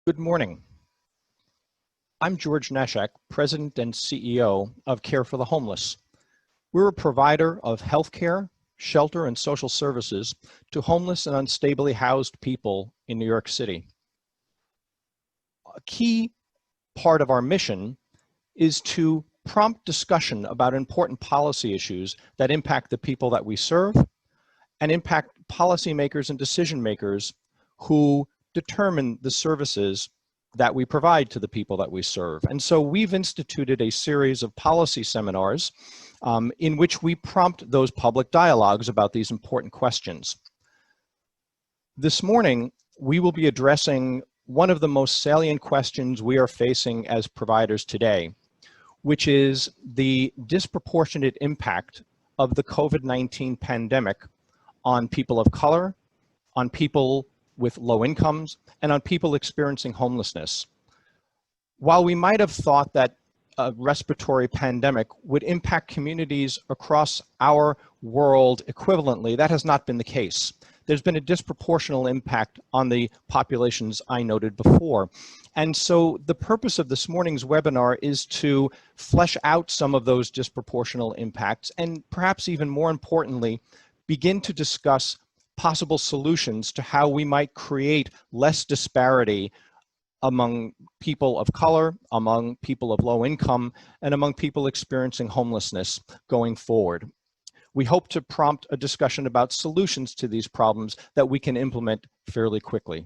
Good morning. I'm George Neshek, President and CEO of Care for the Homeless. We're a provider of healthcare, shelter, and social services to homeless and unstably housed people in New York City. A key part of our mission is to prompt discussion about important policy issues that impact the people that we serve and impact policymakers and decision makers who determine the services that we provide to the people that we serve. And so we've instituted a series of policy seminars in which we prompt those public dialogues about these important questions. This morning, we will be addressing one of the most salient questions we are facing as providers today, which is the disproportionate impact of the COVID-19 pandemic on people of color, on people with low incomes, and on people experiencing homelessness. While we might have thought that a respiratory pandemic would impact communities across our world equivalently, that has not been the case. There's been a disproportional impact on the populations I noted before. And so the purpose of this morning's webinar is to flesh out some of those disproportional impacts and perhaps even more importantly, begin to discuss possible solutions to how we might create less disparity among people of color, among people of low income, and among people experiencing homelessness going forward. We hope to prompt a discussion about solutions to these problems that we can implement fairly quickly.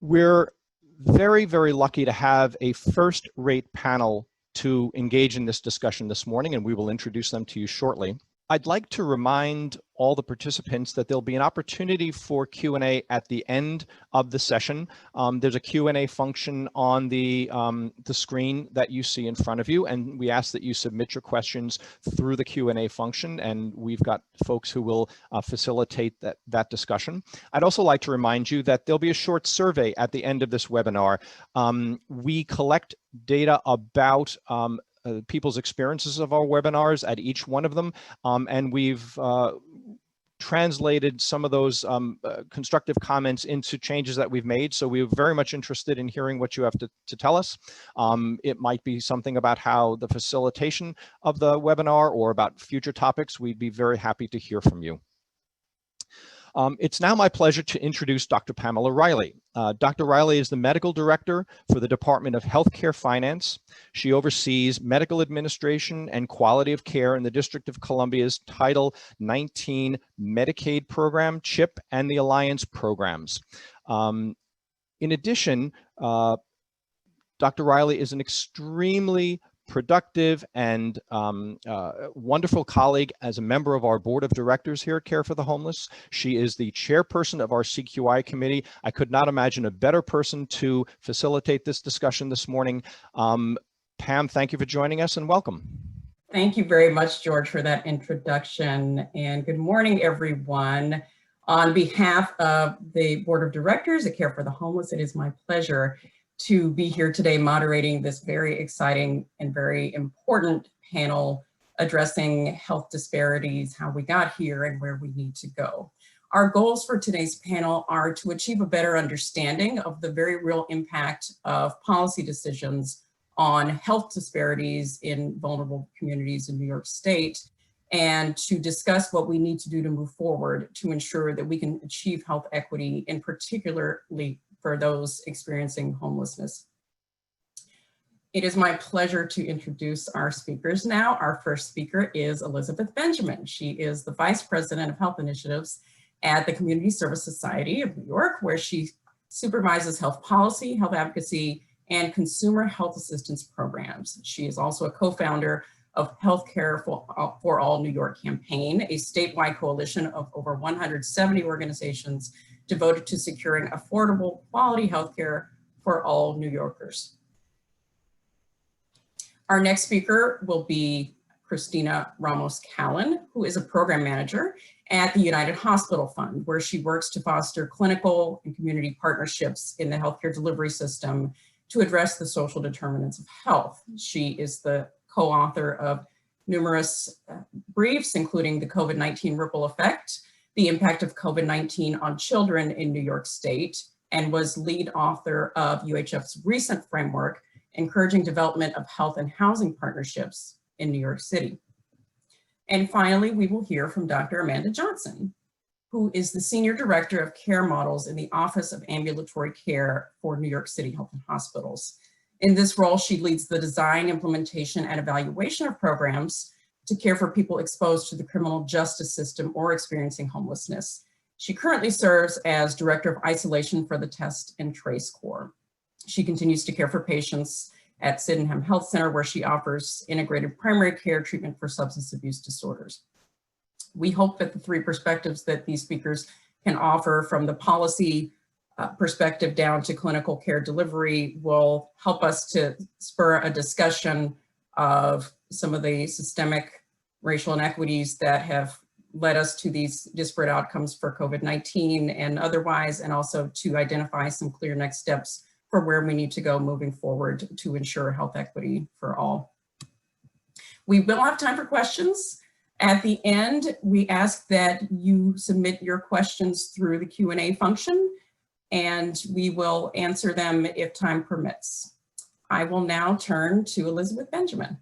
We're very, very lucky to have a first-rate panel to engage in this discussion this morning, and we will introduce them to you shortly. I'd like to remind all the participants that there'll be an opportunity for Q&A at the end of the session. There's a Q&A function on the screen that you see in front of you, and we ask that you submit your questions through the Q&A function, and we've got folks who will facilitate that discussion. I'd also like to remind you that there'll be a short survey at the end of this webinar. We collect data about people's experiences of our webinars at each one of them, and we've translated some of those constructive comments into changes that we've made. So we're very much interested in hearing what you have to tell us. It might be something about how the facilitation of the webinar or about future topics. We'd be very happy to hear from you. It's now my pleasure to introduce Dr. Pamela Riley. Dr. Riley is the Medical Director for the Department of Healthcare Finance. She oversees medical administration and quality of care in the District of Columbia's Title 19 Medicaid program, CHIP, and the Alliance programs. In addition, Dr. Riley is an extremely productive and wonderful colleague as a member of our board of directors here at Care for the Homeless. She is the chairperson of our CQI committee. I could not imagine a better person to facilitate this discussion this morning. Pam, thank you for joining us and welcome. Thank you very much, George, for that introduction, and good morning, everyone. On behalf of the board of directors at Care for the Homeless, it is my pleasure to be here today moderating this very exciting and very important panel addressing health disparities, how we got here and where we need to go. Our goals for today's panel are to achieve a better understanding of the very real impact of policy decisions on health disparities in vulnerable communities in New York State, and to discuss what we need to do to move forward to ensure that we can achieve health equity, in particularly for those experiencing homelessness. It is my pleasure to introduce our speakers now. Our first speaker is Elizabeth Benjamin. She is the Vice President of Health Initiatives at the Community Service Society of New York, where she supervises health policy, health advocacy, and consumer health assistance programs. She is also a co-founder of Healthcare for All New York campaign, a statewide coalition of over 170 organizations devoted to securing affordable, quality healthcare for all New Yorkers. Our next speaker will be Christina Ramos-Callan, who is a program manager at the United Hospital Fund, where she works to foster clinical and community partnerships in the healthcare delivery system to address the social determinants of health. She is the co-author of numerous briefs, including the COVID-19 ripple effect, the impact of COVID-19 on children in New York State, and was lead author of UHF's recent framework, encouraging development of health and housing partnerships in New York City. And finally, we will hear from Dr. Amanda Johnson, who is the Senior Director of Care Models in the Office of Ambulatory Care for New York City Health and Hospitals. In this role, she leads the design, implementation, and evaluation of programs to care for people exposed to the criminal justice system or experiencing homelessness. She currently serves as Director of Isolation for the Test and Trace Corps. She continues to care for patients at Sydenham Health Center, where she offers integrated primary care treatment for substance abuse disorders. We hope that the three perspectives that these speakers can offer, from the policy perspective down to clinical care delivery, will help us to spur a discussion of some of the systemic racial inequities that have led us to these disparate outcomes for COVID-19 and otherwise, and also to identify some clear next steps for where we need to go moving forward to ensure health equity for all. We will have time for questions. At the end, we ask that you submit your questions through the Q&A function, and we will answer them if time permits. I will now turn to Elizabeth Benjamin.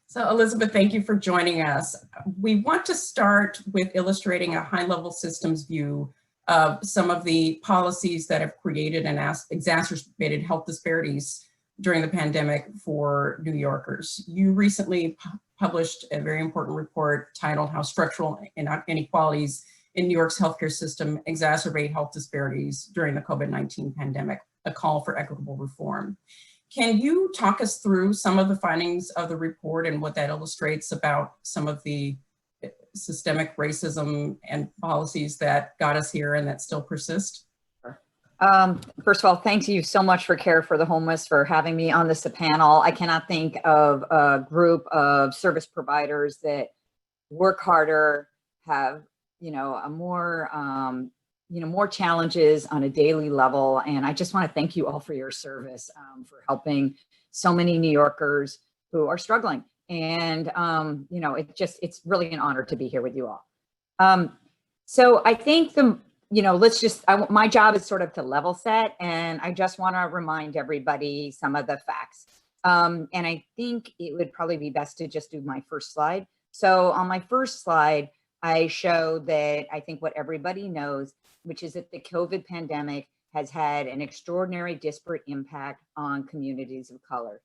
So Elizabeth, thank you for joining us. We want to start with illustrating a high-level systems view of some of the policies that have created and exacerbated health disparities during the pandemic for New Yorkers. You recently published a very important report titled "How Structural Inequalities in New York's Healthcare System Exacerbate Health Disparities During the COVID-19 Pandemic, a Call for Equitable Reform." Can you talk us through some of the findings of the report and what that illustrates about some of the systemic racism and policies that got us here and that still persist? First of all, thank you so much for Care for the Homeless for having me on this panel. I cannot think of a group of service providers that work harder, have, more challenges on a daily level. And I just want to thank you all for your service, for helping so many New Yorkers who are struggling. And, it's really an honor to be here with you all. So I think my job is sort of to level set, and I just want to remind everybody some of the facts. And I think it would probably be best to just do my first slide. So on my first slide, I show that I think what everybody knows, which is that the COVID pandemic has had an extraordinary disparate impact on communities of color.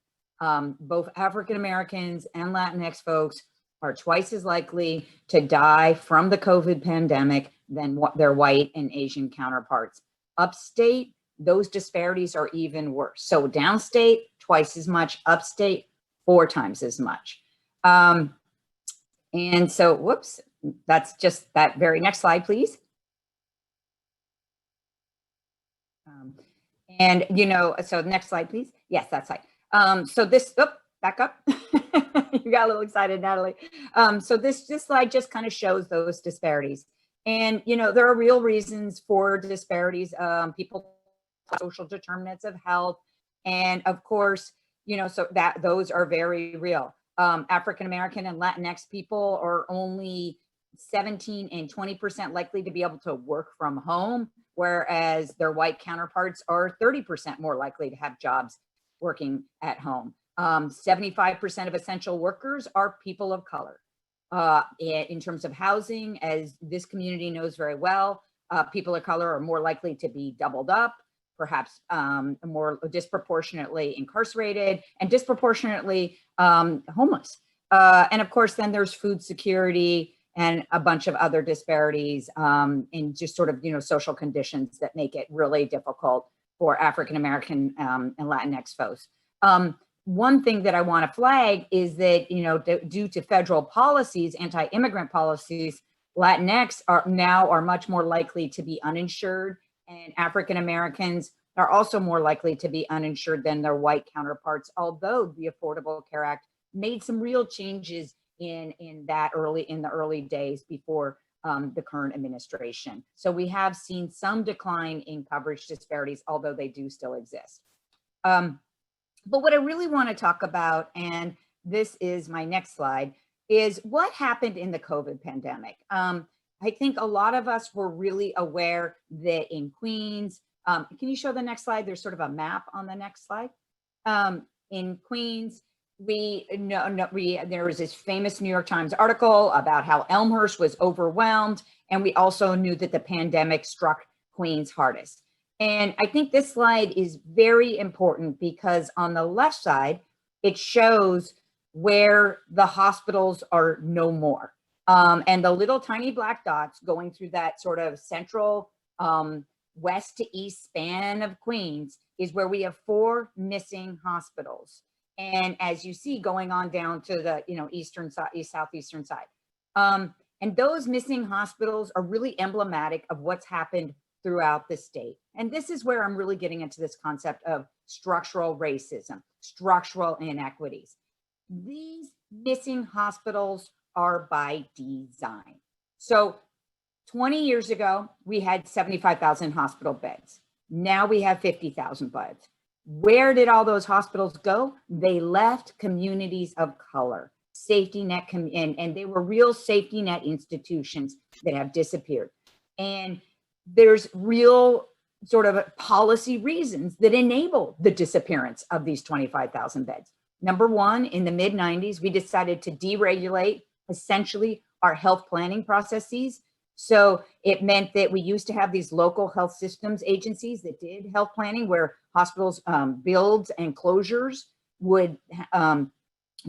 Both African Americans and Latinx folks are twice as likely to die from the COVID pandemic than their white and Asian counterparts. Upstate, those disparities are even worse. So downstate, twice as much, upstate, 4 times as much. And so, whoops, that's just that very next slide, please. So next slide, please. Yes, that slide. So this, back up. You got a little excited, Natalie. So this slide just kind of shows those disparities. And, there are real reasons for disparities. People, social determinants of health. And of course, so that those are very real. African-American and Latinx people are only 17 and 20% likely to be able to work from home, whereas their white counterparts are 30% more likely to have jobs working at home. 75% of essential workers are people of color. In terms of housing, as this community knows very well, people of color are more likely to be doubled up, perhaps more disproportionately incarcerated and disproportionately homeless. And of course, then there's food security and a bunch of other disparities in just sort of, social conditions that make it really difficult for African-American and Latinx folks. One thing that I want to flag is that, due to federal policies, anti-immigrant policies, Latinx are much more likely to be uninsured, and African-Americans are also more likely to be uninsured than their white counterparts, although the Affordable Care Act made some real changes in the early days before the current administration. So we have seen some decline in coverage disparities, although they do still exist. But what I really want to talk about, and this is my next slide, is what happened in the COVID pandemic. I think a lot of us were really aware that in Queens, can you show the next slide? There's sort of a map on the next slide. In Queens, there was this famous New York Times article about how Elmhurst was overwhelmed. And we also knew that the pandemic struck Queens hardest. And I think this slide is very important because on the left side, it shows where the hospitals are no more. And the little tiny black dots going through that sort of central west to east span of Queens is where we have 4 missing hospitals. And as you see, going on down to the eastern side, southeastern side. And those missing hospitals are really emblematic of what's happened throughout the state. And this is where I'm really getting into this concept of structural racism, structural inequities. These missing hospitals are by design. So 20 years ago, we had 75,000 hospital beds. Now we have 50,000 beds. Where did all those hospitals go? They left communities of color, safety net, and they were real safety net institutions that have disappeared. And there's real sort of policy reasons that enable the disappearance of these 25,000 beds. Number one, in the mid 90s, we decided to deregulate essentially our health planning processes. So it meant that we used to have these local health systems agencies that did health planning where hospitals builds and closures would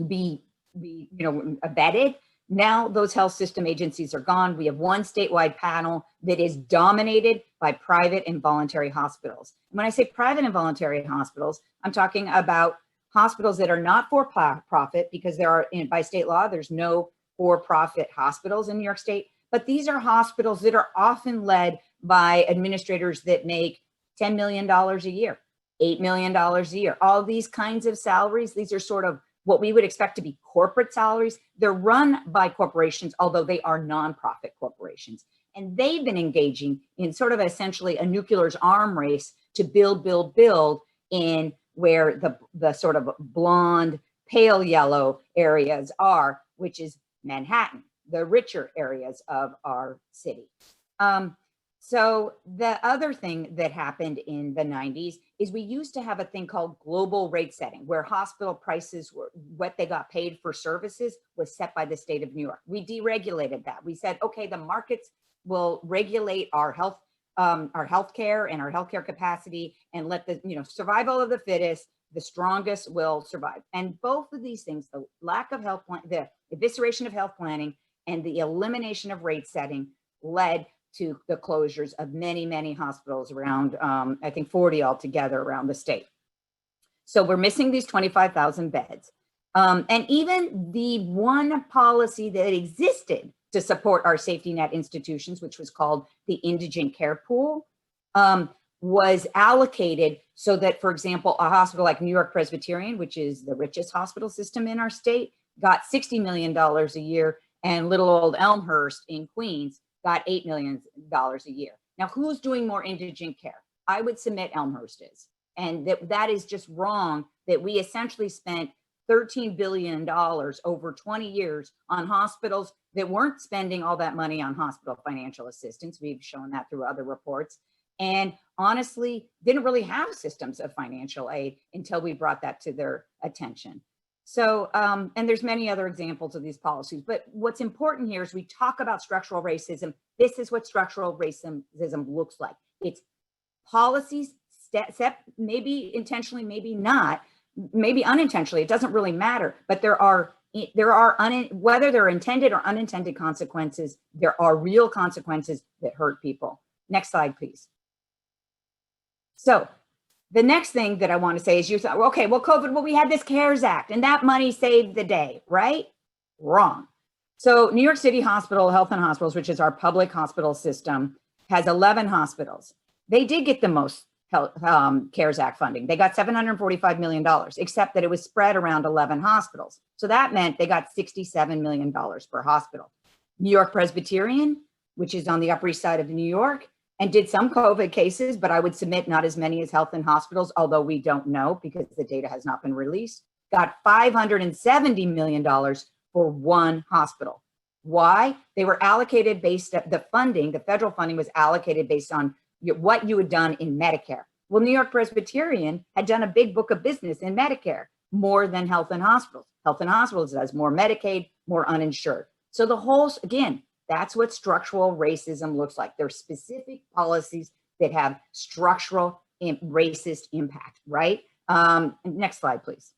be vetted. Now those health system agencies are gone. We have one statewide panel that is dominated by private and voluntary hospitals. When I say private and voluntary hospitals, I'm talking about hospitals that are not for profit because there are, by state law, there's no for-profit hospitals in New York State. But these are hospitals that are often led by administrators that make $10 million a year, $8 million a year, all these kinds of salaries. These are sort of what we would expect to be corporate salaries. They're run by corporations, although they are nonprofit corporations. And they've been engaging in sort of essentially a nuclear's arm race to build in where the sort of blonde, pale yellow areas are, which is Manhattan, the richer areas of our city. So the other thing that happened in the 90s is we used to have a thing called global rate setting, where hospital prices were what they got paid for services was set by the state of New York. We deregulated that. We said, okay, the markets will regulate our healthcare and our healthcare capacity, and let the survival of the fittest, the strongest will survive. And both of these things, the lack of health plan, the evisceration of health planning, and the elimination of rate setting, led to the closures of many, many hospitals around, I think 40 altogether around the state. So we're missing these 25,000 beds. And even the one policy that existed to support our safety net institutions, which was called the indigent care pool, was allocated so that, for example, a hospital like New York Presbyterian, which is the richest hospital system in our state, got $60 million a year, and little old Elmhurst in Queens got $8 million a year. Now, who's doing more indigent care? I would submit Elmhurst is. And that is just wrong, that we essentially spent $13 billion over 20 years on hospitals that weren't spending all that money on hospital financial assistance. We've shown that through other reports. And honestly, didn't really have systems of financial aid until we brought that to their attention. So, and there's many other examples of these policies, but what's important here is we talk about structural racism. This is what structural racism looks like. It's policies, maybe intentionally, maybe not, maybe unintentionally, it doesn't really matter, but there are whether they're intended or unintended consequences, there are real consequences that hurt people. Next slide, please. So, the next thing that I want to say is you thought, okay, well, COVID, well, we had this CARES Act and that money saved the day, right? Wrong. So New York City Hospital, Health and Hospitals, which is our public hospital system, has 11 hospitals. They did get the most CARES Act funding. They got $745 million, except that it was spread around 11 hospitals. So that meant they got $67 million per hospital. New York Presbyterian, which is on the Upper East Side of New York, and did some COVID cases, but I would submit not as many as Health and Hospitals, although we don't know because the data has not been released, got $570 million for one hospital. Why? They were allocated based on the funding, the federal funding was allocated based on what you had done in Medicare. Well, New York Presbyterian had done a big book of business in Medicare, more than Health and Hospitals. Health and Hospitals does more Medicaid, more uninsured. So the whole, again, that's what structural racism looks like. There's specific policies that have structural racist impact, right? Next slide, please.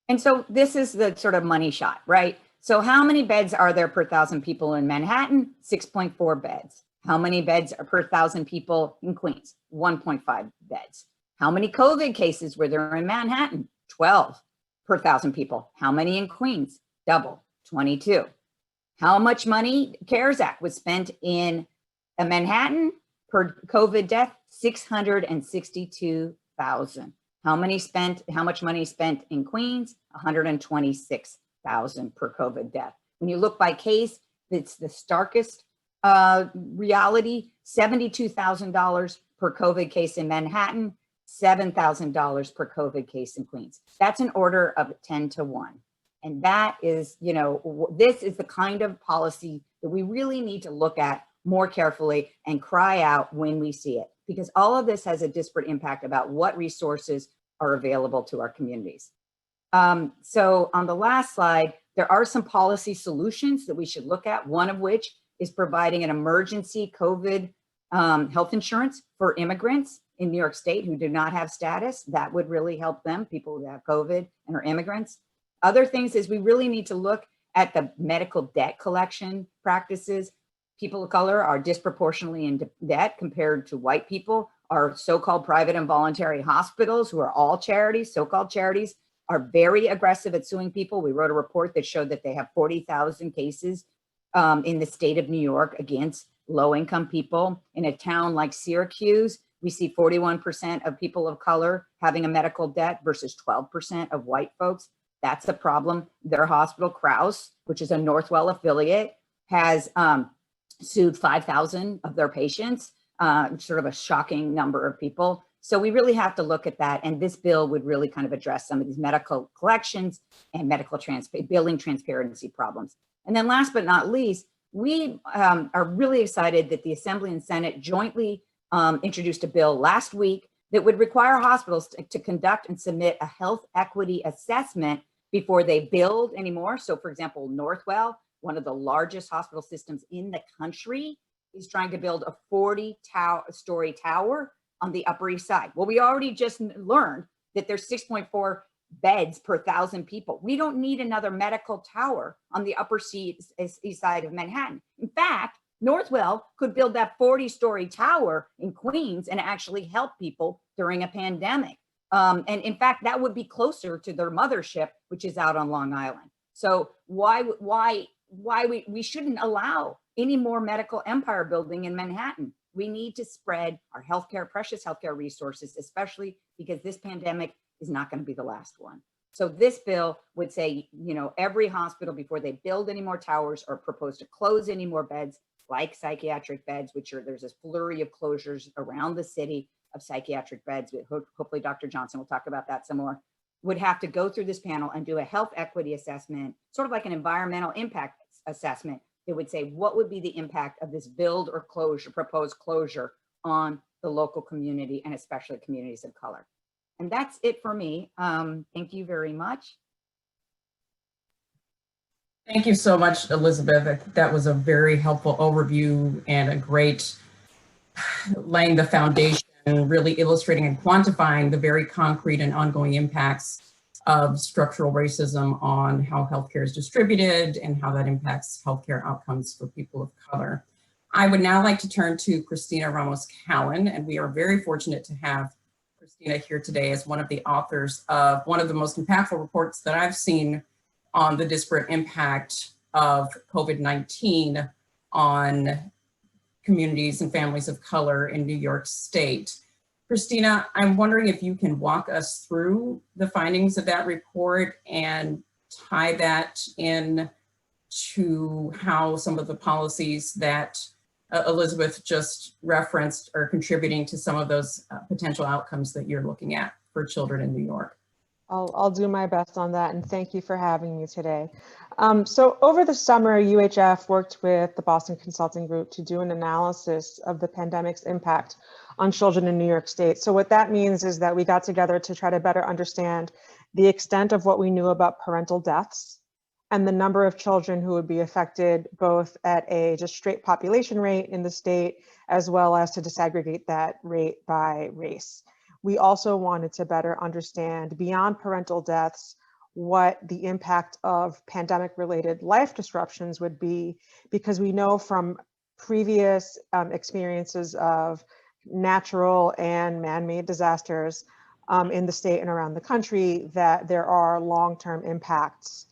And so this is the sort of money shot, right? So how many beds are there per 1,000 people in Manhattan? 6.4 beds. How many beds are per 1,000 people in Queens? 1.5 beds. How many COVID cases were there in Manhattan? 12 per 1,000 people. How many in Queens? Double, 22. How much money CARES Act was spent in Manhattan per COVID death? 662,000. How much money spent in Queens? 126,000 per COVID death. When you look by case, it's the starkest reality. $72,000 per COVID case in Manhattan, $7,000 per COVID case in Queens. That's an order of 10 to 1. And that is, you know, this is the kind of policy that we really need to look at more carefully and cry out when we see it, because all of this has a disparate impact about what resources are available to our communities. So on the last slide, there are some policy solutions that we should look at, one of which is providing an emergency COVID health insurance for immigrants in New York State who do not have status. That would really help them, people who have COVID and are immigrants. Other things is we really need to look at the medical debt collection practices. People of color are disproportionately in debt compared to white people. Our so-called private and voluntary hospitals, who are all charities, so-called charities, are very aggressive at suing people. We wrote a report that showed that they have 40,000 cases in the state of New York against low-income people. In a town like Syracuse, we see 41% of people of color having a medical debt versus 12% of white folks. That's a problem. Their hospital, Crouse, which is a Northwell affiliate, has sued 5,000 of their patients, sort of a shocking number of people. So we really have to look at that. And this bill would really kind of address some of these medical collections and medical billing transparency problems. And then last but not least, we are really excited that the Assembly and Senate jointly introduced a bill last week that would require hospitals to conduct and submit a health equity assessment before they build anymore. So for example, Northwell, one of the largest hospital systems in the country, is trying to build a 40-story tower on the Upper East Side. Well, we already just learned that there's 6.4 beds per 1,000 people. We don't need another medical tower on the Upper East Side of Manhattan. In fact, Northwell could build that 40-story tower in Queens and actually help people during a pandemic. And in fact, that would be closer to their mothership, which is out on Long Island. So why we shouldn't allow any more medical empire building in Manhattan. We need to spread our healthcare, precious healthcare resources, especially because this pandemic is not going to be the last one. So this bill would say, you know, every hospital, before they build any more towers or propose to close any more beds, like psychiatric beds, there's this flurry of closures around the city of psychiatric beds. Hopefully Dr. Johnson will talk about that some more, would have to go through this panel and do a health equity assessment, sort of like an environmental impact assessment. It would say, what would be the impact of this build or proposed closure on the local community and especially communities of color. And that's it for me. Thank you very much. Thank you so much, Elizabeth. That was a very helpful overview and a great laying the foundation, really illustrating and quantifying the very concrete and ongoing impacts of structural racism on how healthcare is distributed and how that impacts healthcare outcomes for people of color. I would now like to turn to Christina Ramos-Cowan, and we are very fortunate to have Christina here today as one of the authors of one of the most impactful reports that I've seen on the disparate impact of COVID-19 on communities and families of color in New York State. Christina, I'm wondering if you can walk us through the findings of that report and tie that in to how some of the policies that Elizabeth just referenced are contributing to some of those potential outcomes that you're looking at for children in New York. I'll do my best on that, and thank you for having me today. So over the summer, UHF worked with the Boston Consulting Group to do an analysis of the pandemic's impact on children in New York State. So what that means is that we got together to try to better understand the extent of what we knew about parental deaths and the number of children who would be affected both at a just straight population rate in the state, as well as to disaggregate that rate by race. We also wanted to better understand beyond parental deaths what the impact of pandemic-related life disruptions would be, because we know from previous experiences of natural and man-made disasters in the state and around the country that there are long-term impacts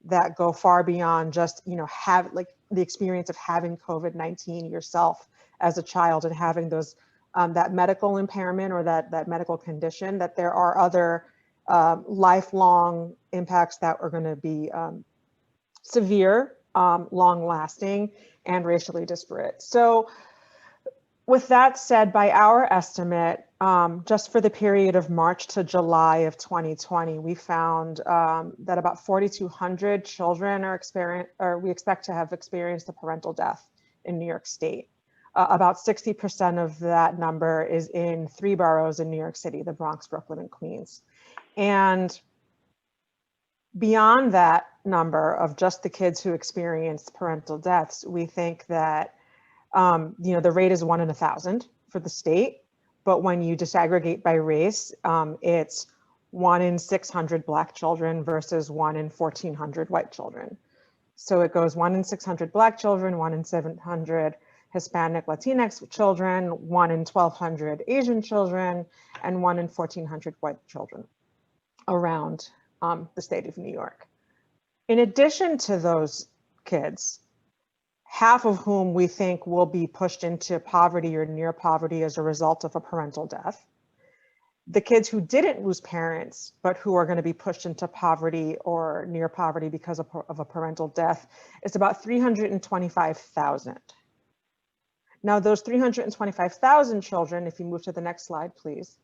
that go far beyond just, have like the experience of having COVID-19 yourself as a child and having those that medical impairment or that medical condition, that there are other lifelong impacts that are going to be severe, long-lasting, and racially disparate. So with that said, by our estimate, just for the period of March to July of 2020, we found that about 4,200 children we expect to have experienced a parental death in New York State. About 60% of that number is in 3 boroughs in New York City, the Bronx, Brooklyn, and Queens. And beyond that number of just the kids who experienced parental deaths, we think that the rate is 1 in 1,000 for the state, but when you disaggregate by race, it's 1 in 600 Black children versus 1 in 1,400 white children. So it goes 1 in 600 Black children, 1 in 700 Hispanic Latinx children, 1 in 1,200 Asian children, and 1 in 1,400 white children around the state of New York. In addition to those kids, half of whom we think will be pushed into poverty or near poverty as a result of a parental death, the kids who didn't lose parents, but who are going to be pushed into poverty or near poverty because of a parental death, is about 325,000. Now, those 325,000 children, if you move to the next slide, please,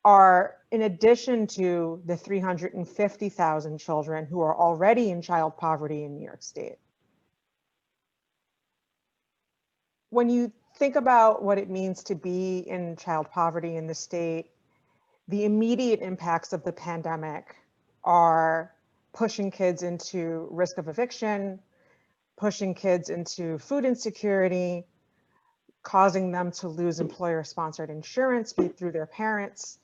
are in addition to the 350,000 children who are already in child poverty in New York State. When you think about what it means to be in child poverty in the state, the immediate impacts of the pandemic are pushing kids into risk of eviction, pushing kids into food insecurity, causing them to lose employer-sponsored insurance through their parents,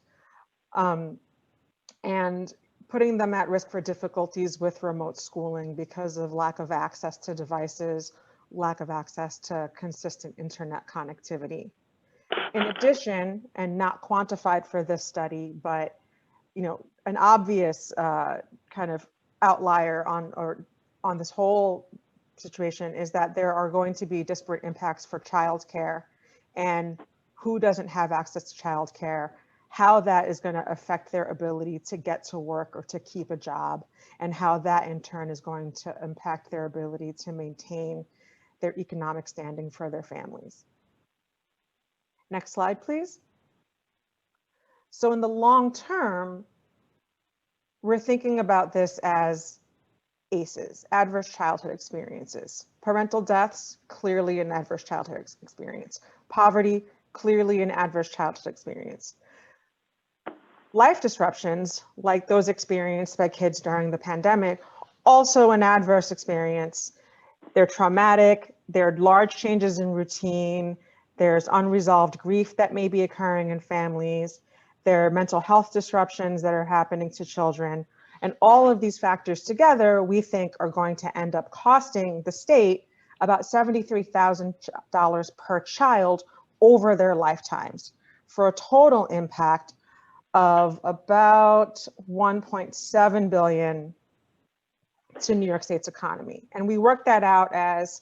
and putting them at risk for difficulties with remote schooling because of lack of access to devices, lack of access to consistent internet connectivity. In addition, and not quantified for this study, but an obvious kind of outlier on this whole situation is that there are going to be disparate impacts for childcare and who doesn't have access to childcare, how that is going to affect their ability to get to work or to keep a job, and how that in turn is going to impact their ability to maintain their economic standing for their families. Next slide, please. So in the long term, we're thinking about this as ACEs, adverse childhood experiences. Parental deaths, clearly an adverse childhood experience. Poverty, clearly an adverse childhood experience. Life disruptions, like those experienced by kids during the pandemic, also an adverse experience. They're traumatic, there are large changes in routine, there's unresolved grief that may be occurring in families, there are mental health disruptions that are happening to children. And all of these factors together, we think are going to end up costing the state about $73,000 per child over their lifetimes, for a total impact of about 1.7 billion to New York State's economy. And we worked that out as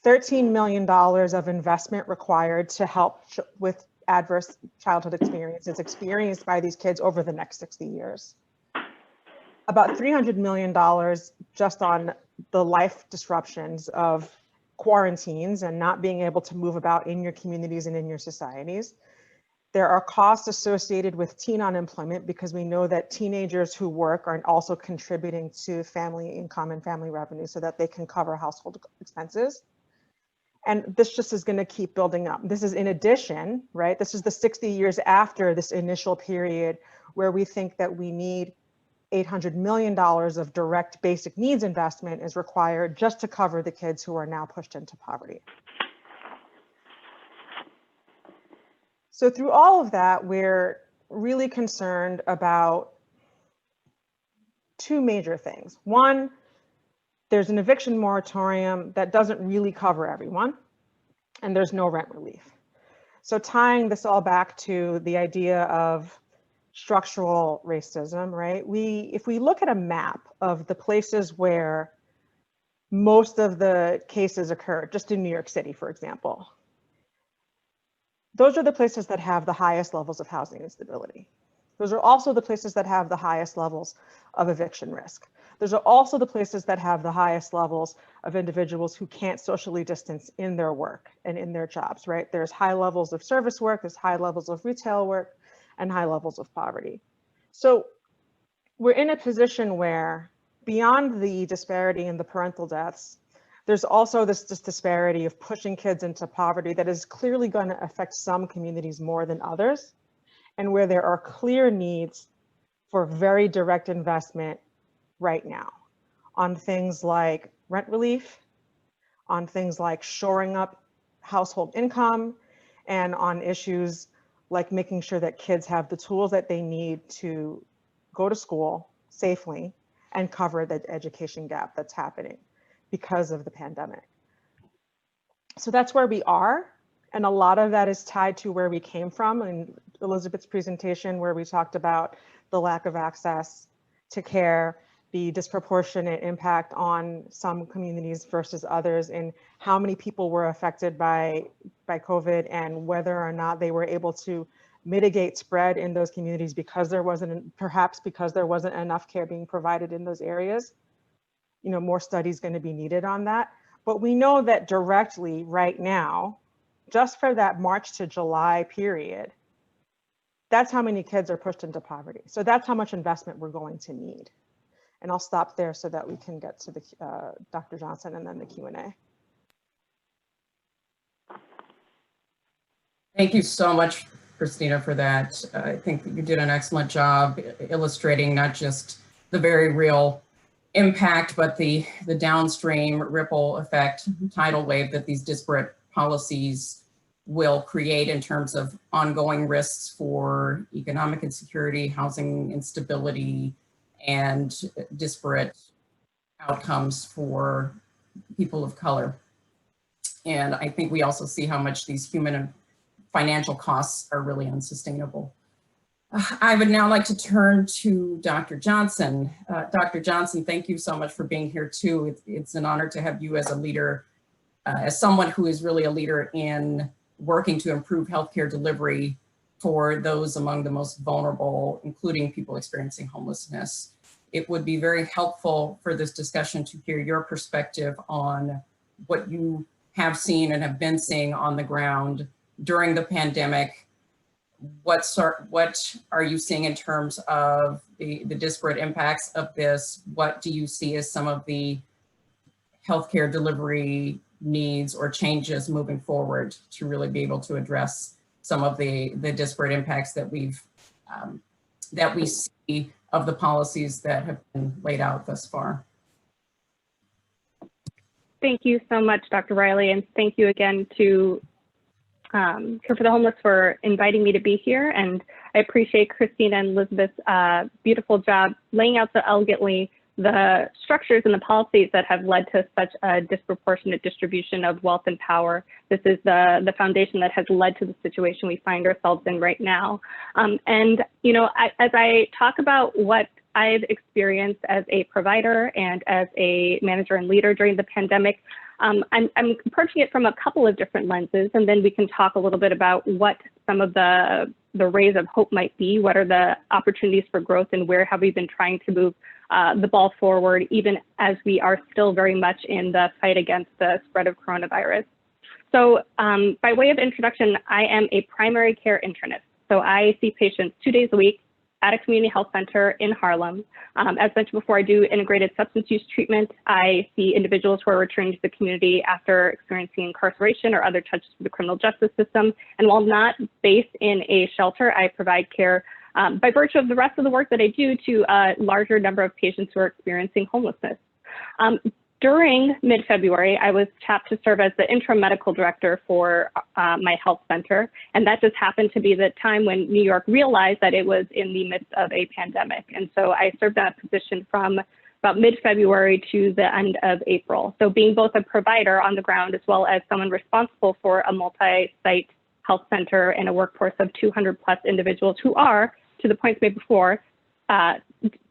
$13 million of investment required to help with adverse childhood experiences experienced by these kids over the next 60 years. About $300 million just on the life disruptions of quarantines and not being able to move about in your communities and in your societies. There are costs associated with teen unemployment because we know that teenagers who work are also contributing to family income and family revenue so that they can cover household expenses. And this just is going to keep building up. This is in addition, right? This is the 60 years after this initial period where we think that we need $800 million of direct basic needs investment is required just to cover the kids who are now pushed into poverty. So through all of that, we're really concerned about two major things. One, there's an eviction moratorium that doesn't really cover everyone, and there's no rent relief. So tying this all back to the idea of structural racism, right? If we look at a map of the places where most of the cases occur, just in New York City, for example, those are the places that have the highest levels of housing instability. Those are also the places that have the highest levels of eviction risk. Those are also the places that have the highest levels of individuals who can't socially distance in their work and in their jobs, right? There's high levels of service work, there's high levels of retail work, and high levels of poverty. So we're in a position where beyond the disparity in the parental deaths, there's also this disparity of pushing kids into poverty that is clearly going to affect some communities more than others, and where there are clear needs for very direct investment right now on things like rent relief, on things like shoring up household income, and on issues like making sure that kids have the tools that they need to go to school safely and cover the education gap that's happening because of the pandemic. So that's where we are. And a lot of that is tied to where we came from in Elizabeth's presentation, where we talked about the lack of access to care, the disproportionate impact on some communities versus others, and how many people were affected by COVID and whether or not they were able to mitigate spread in those communities because there wasn't, perhaps because there wasn't enough care being provided in those areas. You know, more studies going to be needed on that. But we know that directly right now, just for that March to July period, that's how many kids are pushed into poverty. So that's how much investment we're going to need. And I'll stop there so that we can get to the Dr. Johnson and then the Q&A. Thank you so much, Christina, for that. I think that you did an excellent job illustrating not just the very real impact, but the downstream ripple effect, tidal wave that these disparate policies will create in terms of ongoing risks for economic insecurity, housing instability, and disparate outcomes for people of color. And I think we also see how much these human and financial costs are really unsustainable. I would now like to turn to Dr. Johnson. Dr. Johnson, thank you so much for being here too. It's an honor to have you as a leader, as someone who is really a leader in working to improve healthcare delivery for those among the most vulnerable, including people experiencing homelessness. It would be very helpful for this discussion to hear your perspective on what you have seen and have been seeing on the ground during the pandemic. What are you seeing in terms of the disparate impacts of this? What do you see as some of the healthcare delivery needs or changes moving forward to really be able to address some of the disparate impacts that we see of the policies that have been laid out thus far? Thank you so much, Dr. Riley, and thank you again to Care for the Homeless for inviting me to be here. And I appreciate Christina and Elizabeth's beautiful job laying out so elegantly the structures and the policies that have led to such a disproportionate distribution of wealth and power. This is the foundation that has led to the situation we find ourselves in right now. And, you know, as I talk about what I've experienced as a provider and as a manager and leader during the pandemic, I'm approaching it from a couple of different lenses, and then we can talk a little bit about what some of the rays of hope might be, what are the opportunities for growth, and where have we been trying to move the ball forward, even as we are still very much in the fight against the spread of coronavirus. So by way of introduction, I am a primary care internist. So I see patients 2 days a week at a community health center in Harlem. As mentioned before, I do integrated substance use treatment. I see individuals who are returning to the community after experiencing incarceration or other touches with the criminal justice system. And while not based in a shelter, I provide care by virtue of the rest of the work that I do to a larger number of patients who are experiencing homelessness. During mid-February, I was tapped to serve as the interim medical director for my health center. And that just happened to be the time when New York realized that it was in the midst of a pandemic. And so I served that position from about mid-February to the end of April. So being both a provider on the ground as well as someone responsible for a multi-site health center and a workforce of 200 plus individuals who are, to the points made before,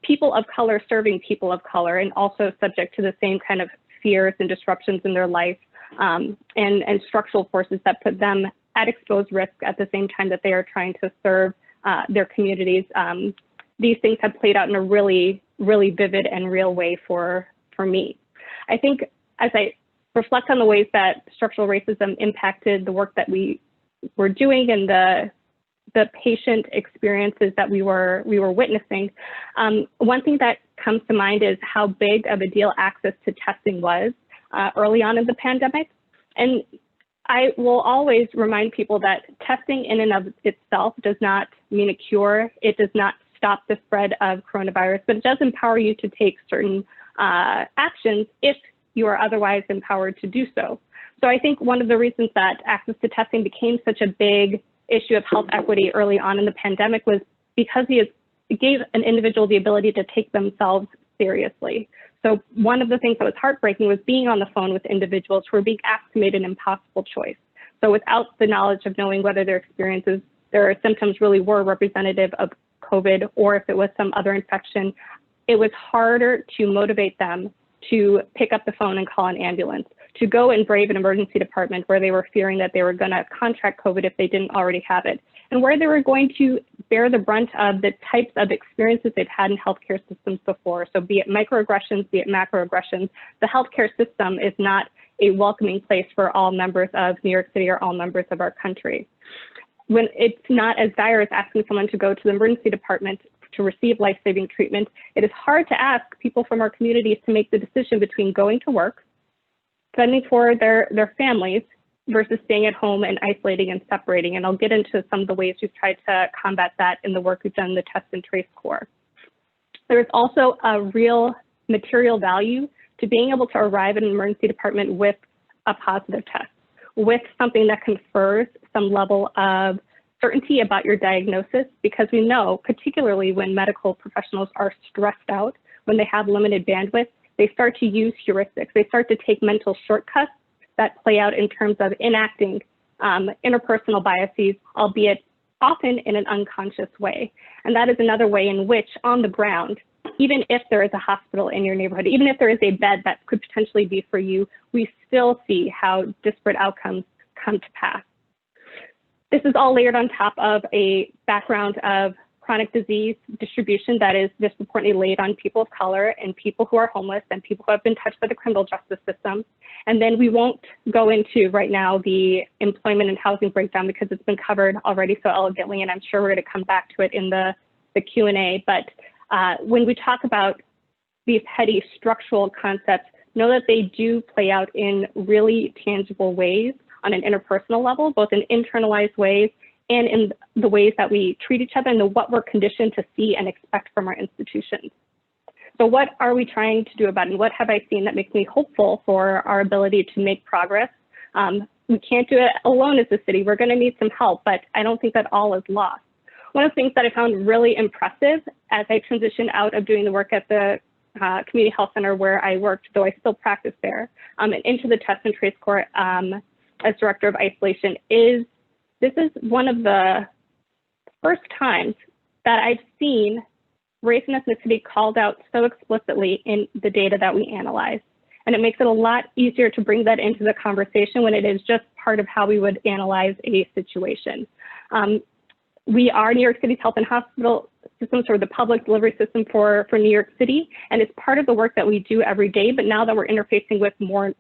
people of color serving people of color, and also subject to the same kind of fears and disruptions in their life, and structural forces that put them at exposed risk at the same time that they are trying to serve their communities. These things have played out in a really, really vivid and real way for me. I think as I reflect on the ways that structural racism impacted the work that we were doing and the patient experiences that we were witnessing, one thing that comes to mind is how big of a deal access to testing was early on in the pandemic. And I will always remind people that testing in and of itself does not mean a cure. It does not stop the spread of coronavirus, but it does empower you to take certain actions if you are otherwise empowered to do so. So I think one of the reasons that access to testing became such a big issue of health equity early on in the pandemic was because it gave an individual the ability to take themselves seriously. So one of the things that was heartbreaking was being on the phone with individuals who were being asked to make an impossible choice. So without the knowledge of knowing whether their experiences, their symptoms really were representative of COVID or if it was some other infection, it was harder to motivate them to pick up the phone and call an ambulance, to go and brave an emergency department where they were fearing that they were going to contract COVID if they didn't already have it, and where they were going to bear the brunt of the types of experiences they've had in healthcare systems before. So be it microaggressions, be it macroaggressions, the healthcare system is not a welcoming place for all members of New York City or all members of our country. When it's not as dire as asking someone to go to the emergency department to receive life-saving treatment, it is hard to ask people from our communities to make the decision between going to work, fending for their families, versus staying at home and isolating and separating. And I'll get into some of the ways we've tried to combat that in the work we've done in the Test and Trace Core. There is also a real material value to being able to arrive at an emergency department with a positive test, with something that confers some level of certainty about your diagnosis, because we know, particularly when medical professionals are stressed out, when they have limited bandwidth, they start to use heuristics. They start to take mental shortcuts that play out in terms of enacting interpersonal biases, albeit often in an unconscious way. And that is another way in which, on the ground, even if there is a hospital in your neighborhood, even if there is a bed that could potentially be for you, we still see how disparate outcomes come to pass. This is all layered on top of a background of chronic disease distribution that is disproportionately laid on people of color and people who are homeless and people who have been touched by the criminal justice system. And then we won't go into right now the employment and housing breakdown because it's been covered already so elegantly, and I'm sure we're going to come back to it in the Q&A. But when we talk about these heady structural concepts, know that they do play out in really tangible ways on an interpersonal level, both in internalized ways and in the ways that we treat each other and what we're conditioned to see and expect from our institutions. So what are we trying to do about it? And what have I seen that makes me hopeful for our ability to make progress? We can't do it alone as a city. We're going to need some help, but I don't think that all is lost. One of the things that I found really impressive as I transitioned out of doing the work at the community health center where I worked, though I still practice there, and into the Test and Trace Core as director of isolation, is this is one of the first times that I've seen race and ethnicity called out so explicitly in the data that we analyze. And it makes it a lot easier to bring that into the conversation when it is just part of how we would analyze a situation. We are New York City's health and hospital systems, or the public delivery system for New York City, and it's part of the work that we do every day. But now that we're interfacing with more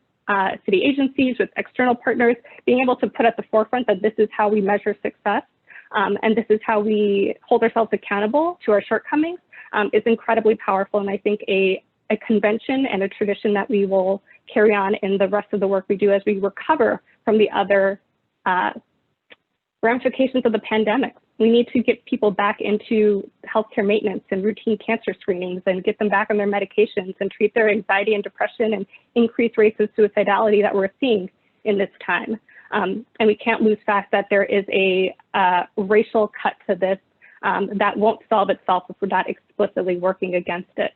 city agencies, with external partners, being able to put at the forefront that this is how we measure success and this is how we hold ourselves accountable to our shortcomings, is incredibly powerful, and I think a convention and a tradition that we will carry on in the rest of the work we do as we recover from the other ramifications of the pandemic. We need to get people back into healthcare maintenance and routine cancer screenings and get them back on their medications and treat their anxiety and depression and increased rates of suicidality that we're seeing in this time. And we can't lose fact that there is a racial cut to this that won't solve itself if we're not explicitly working against it.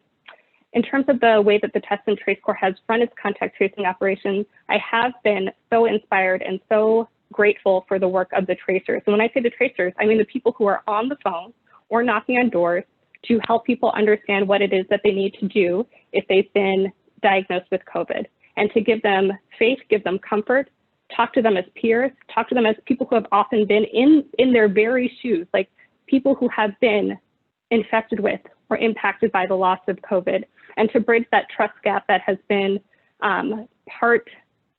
In terms of the way that the Test and Trace Corps has run its contact tracing operations, I have been so inspired and so grateful for the work of the tracers. And when I say the tracers, I mean the people who are on the phone or knocking on doors to help people understand what it is that they need to do if they've been diagnosed with COVID, and to give them faith, give them comfort, talk to them as peers, talk to them as people who have often been in their very shoes, like people who have been infected with or impacted by the loss of COVID, and to bridge that trust gap that has been part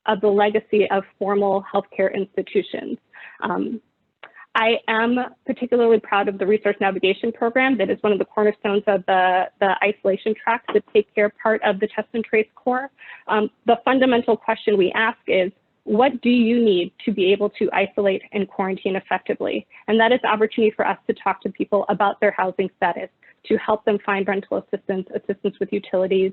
of the legacy of formal healthcare institutions. I am particularly proud of the resource navigation program that is one of the cornerstones of the isolation track, the take care part of the Test and Trace Corps. The fundamental question we ask is, what do you need to be able to isolate and quarantine effectively? And that is the opportunity for us to talk to people about their housing status, to help them find rental assistance, assistance with utilities.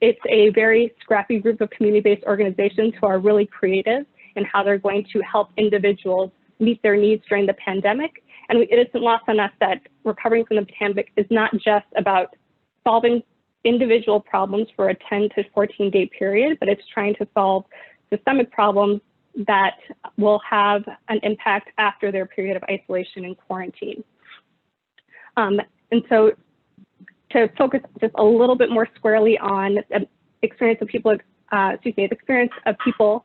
It's a very scrappy group of community-based organizations who are really creative in how they're going to help individuals meet their needs during the pandemic. And it isn't lost on us that recovering from the pandemic is not just about solving individual problems for a 10 to 14-day period, but it's trying to solve systemic problems that will have an impact after their period of isolation and quarantine. And so to focus just a little bit more squarely on the experience of people, the experience of people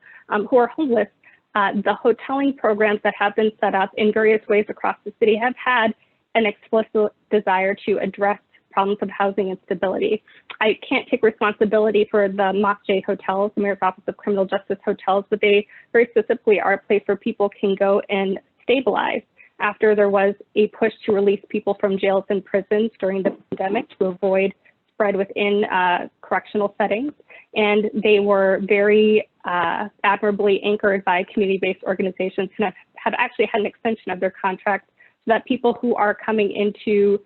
who are homeless, the hoteling programs that have been set up in various ways across the city have had an explicit desire to address problems of housing instability. I can't take responsibility for the Mock J hotels, the Mayor's Office of Criminal Justice hotels, but they very specifically are a place where people can go and stabilize after there was a push to release people from jails and prisons during the pandemic to avoid spread within correctional settings. And they were very admirably anchored by community-based organizations and have actually had an extension of their contracts so that people who are coming into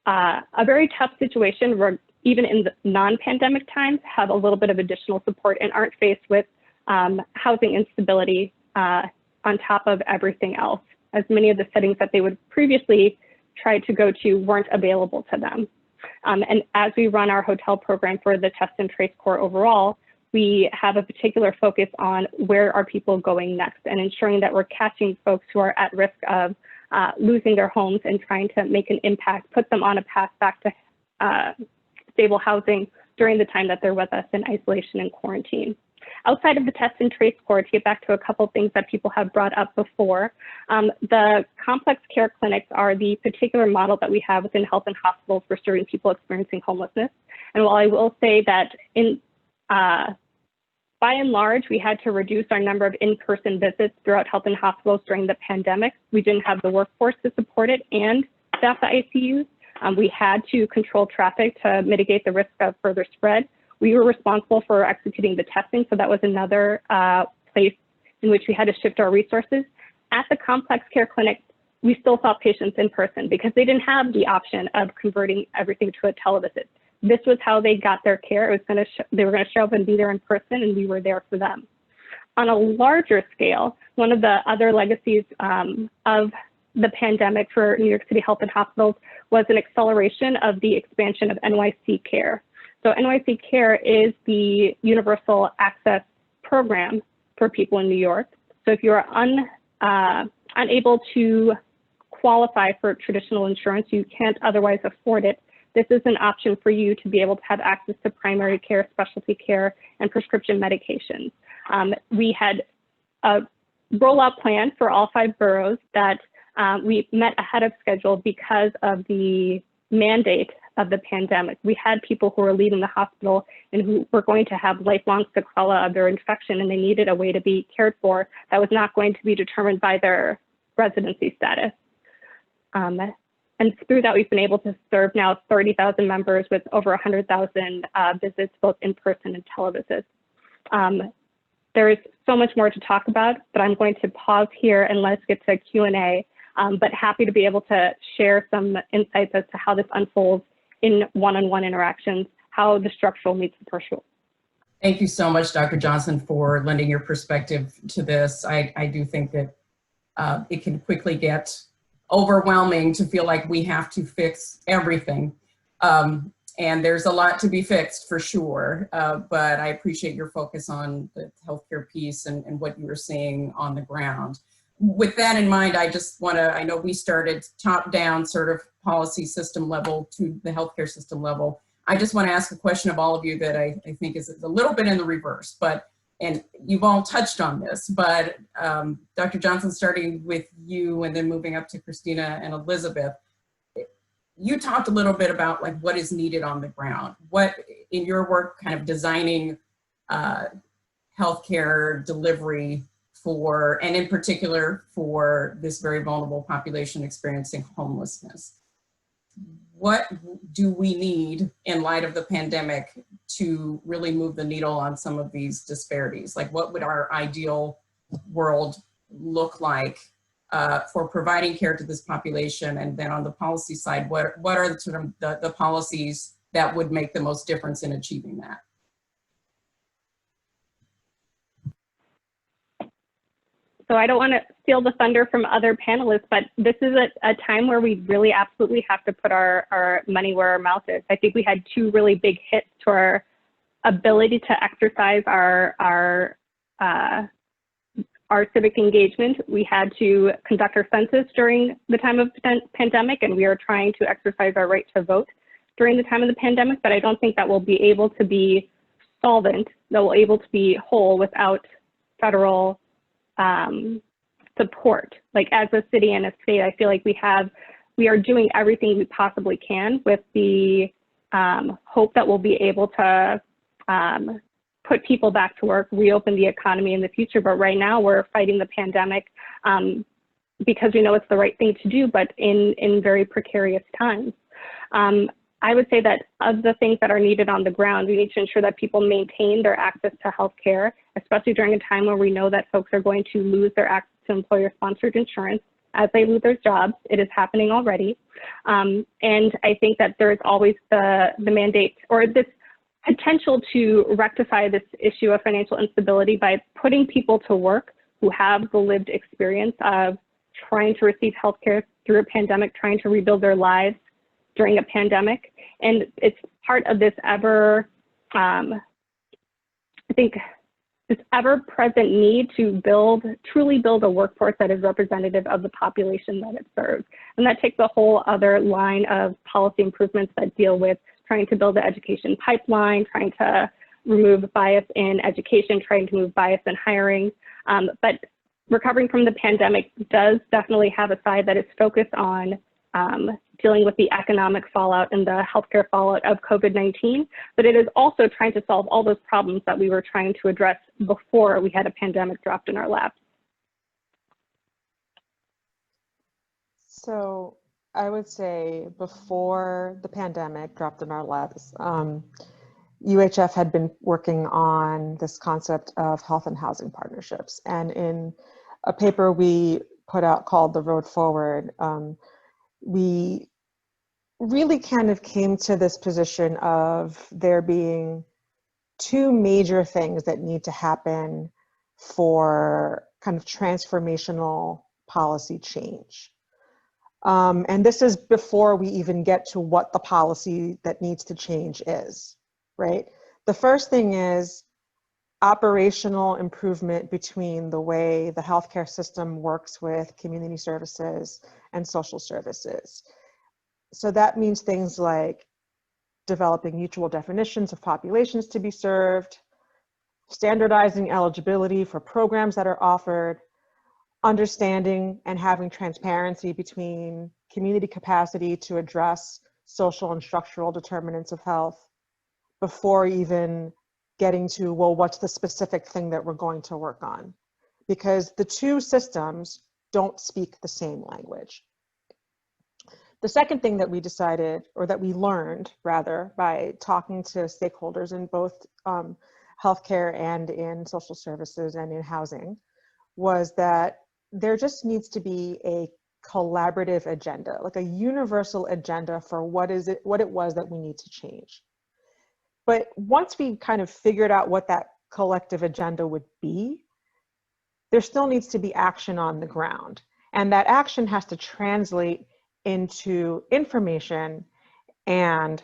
a very tough situation, even in the non-pandemic times, have a little bit of additional support and aren't faced with housing instability on top of everything else, as many of the settings that they would previously try to go to weren't available to them. And as we run our hotel program for the Test and Trace Corps overall, we have a particular focus on where are people going next and ensuring that we're catching folks who are at risk of losing their homes and trying to make an impact, put them on a path back to stable housing during the time that they're with us in isolation and quarantine. Outside of the Test and Trace Corps, to get back to a couple of things that people have brought up before, the complex care clinics are the particular model that we have within health and hospitals for serving people experiencing homelessness. And while I will say that by and large, we had to reduce our number of in-person visits throughout health and hospitals during the pandemic. We didn't have the workforce to support it and staff the ICUs. We had to control traffic to mitigate the risk of further spread. We were responsible for executing the testing, so that was another place in which we had to shift our resources. At the complex care clinic, we still saw patients in person because they didn't have the option of converting everything to a televisit. This was how they got their care. They were going to show up and be there in person, and we were there for them. On a larger scale, one of the other legacies of the pandemic for New York City Health and Hospitals was an acceleration of the expansion of NYC Care. So NYC Care is the universal access program for people in New York. So if you are unable to qualify for traditional insurance, you can't otherwise afford it, this is an option for you to be able to have access to primary care, specialty care, and prescription medications. We had a rollout plan for all 5 boroughs that we met ahead of schedule because of the mandate of the pandemic. We had people who were leaving the hospital and who were going to have lifelong sequelae of their infection, and they needed a way to be cared for that was not going to be determined by their residency status. And through that, we've been able to serve now 30,000 members with over 100,000 visits, both in person and televisits. There is so much more to talk about, but I'm going to pause here and let's get to Q&A. But happy to be able to share some insights as to how this unfolds in one-on-one interactions, how the structural meets the virtual. Thank you so much, Dr. Johnson, for lending your perspective to this. I do think that it can quickly get overwhelming to feel like we have to fix everything. And there's a lot to be fixed for sure, but I appreciate your focus on the healthcare piece and what you were seeing on the ground. With that in mind, I just want to, I know we started top down sort of policy system level to the healthcare system level. I just want to ask a question of all of you that I think is a little bit in the reverse, but, and you've all touched on this, but Dr. Johnson, starting with you and then moving up to Christina and Elizabeth, you talked a little bit about like what is needed on the ground. What in your work kind of designing healthcare delivery for, and in particular for this very vulnerable population experiencing homelessness. What do we need in light of the pandemic to really move the needle on some of these disparities? Like what would our ideal world look like for providing care to this population? And then on the policy side, what are the, sort of the policies that would make the most difference in achieving that? So I don't want to steal the thunder from other panelists, but this is a time where we really absolutely have to put our money where our mouth is. I think we had two really big hits to our ability to exercise our civic engagement. We had to conduct our census during the time of the pandemic, and we are trying to exercise our right to vote during the time of the pandemic, but I don't think that we'll be able to be solvent, that we'll able to be whole without federal support. Like as a city and a state, I feel like we are doing everything we possibly can with the hope that we'll be able to put people back to work, reopen the economy in the future. But right now we're fighting the pandemic because we know it's the right thing to do, but in very precarious times. I would say that of the things that are needed on the ground, we need to ensure that people maintain their access to health care, especially during a time where we know that folks are going to lose their access to employer-sponsored insurance as they lose their jobs. It is happening already. And I think that there is always the mandate or this potential to rectify this issue of financial instability by putting people to work who have the lived experience of trying to receive health care through a pandemic, trying to rebuild their lives during a pandemic. And it's part of this I think this ever-present need to truly build a workforce that is representative of the population that it serves. And that takes a whole other line of policy improvements that deal with trying to build the education pipeline, trying to remove bias in education, trying to move bias in hiring. But recovering from the pandemic does definitely have a side that is focused on dealing with the economic fallout and the healthcare fallout of COVID-19, but it is also trying to solve all those problems that we were trying to address before we had a pandemic dropped in our laps. So I would say before the pandemic dropped in our laps, UHF had been working on this concept of health and housing partnerships. And in a paper we put out called The Road Forward, we really kind of came to this position of there being two major things that need to happen for kind of transformational policy change. And this is before we even get to what the policy that needs to change is, right? The first thing is operational improvement between the way the healthcare system works with community services and social services. So that means things like developing mutual definitions of populations to be served, standardizing eligibility for programs that are offered, understanding and having transparency between community capacity to address social and structural determinants of health before even getting to, well, what's the specific thing that we're going to work on? Because the two systems don't speak the same language. The second thing that we decided, or that we learned rather, by talking to stakeholders in both healthcare and in social services and in housing, was that there just needs to be a collaborative agenda, like a universal agenda for what it was that we need to change. But once we kind of figured out what that collective agenda would be, there still needs to be action on the ground. And that action has to translate into information and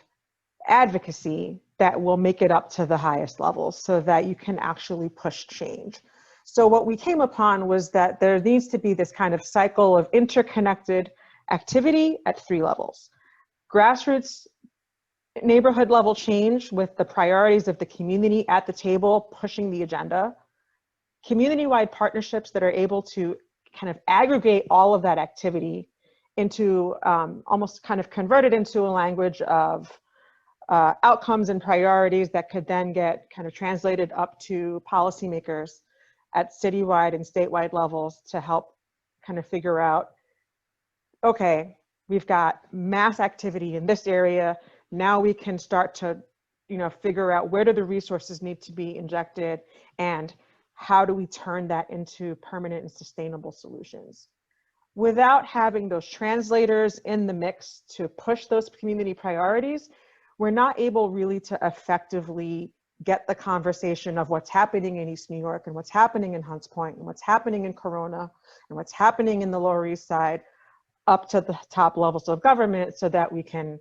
advocacy that will make it up to the highest levels so that you can actually push change. So what we came upon was that there needs to be this kind of cycle of interconnected activity at 3 levels. Grassroots, neighborhood level change with the priorities of the community at the table pushing the agenda. Community-wide partnerships that are able to kind of aggregate all of that activity into almost kind of convert it into a language of outcomes and priorities that could then get kind of translated up to policymakers at citywide and statewide levels to help kind of figure out, okay, we've got mass activity in this area. Now we can start to, figure out where do the resources need to be injected and how do we turn that into permanent and sustainable solutions. Without having those translators in the mix to push those community priorities, we're not able really to effectively get the conversation of what's happening in East New York and what's happening in Hunts Point and what's happening in Corona and what's happening in the Lower East Side up to the top levels of government so that we can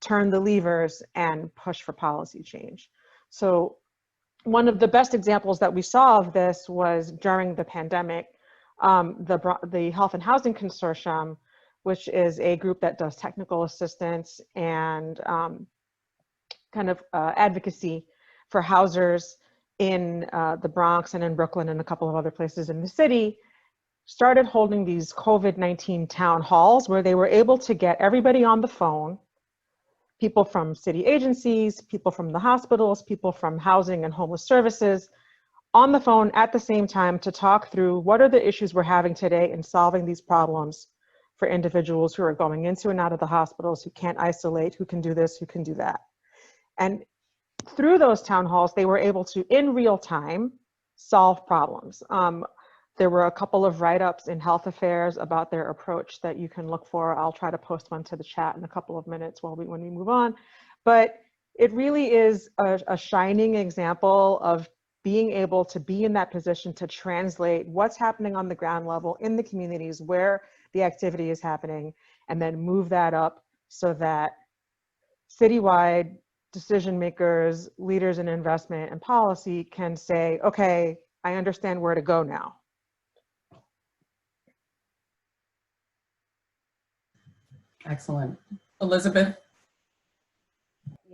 turn the levers and push for policy change. So one of the best examples that we saw of this was during the pandemic. The Health and Housing Consortium, which is a group that does technical assistance and advocacy for housers in the Bronx and in Brooklyn and a couple of other places in the city, started holding these COVID-19 town halls where they were able to get everybody on the phone, people from city agencies, people from the hospitals, people from housing and homeless services, on the phone at the same time to talk through what are the issues we're having today in solving these problems for individuals who are going into and out of the hospitals, who can't isolate, who can do this, who can do that. And through those town halls, they were able to, in real time, solve problems. There were a couple of write-ups in Health Affairs about their approach that you can look for. I'll try to post one to the chat in a couple of minutes when we move on. But it really is a shining example of being able to be in that position to translate what's happening on the ground level in the communities where the activity is happening, and then move that up so that citywide decision makers, leaders in investment and policy can say, okay, I understand where to go now. Excellent. Elizabeth?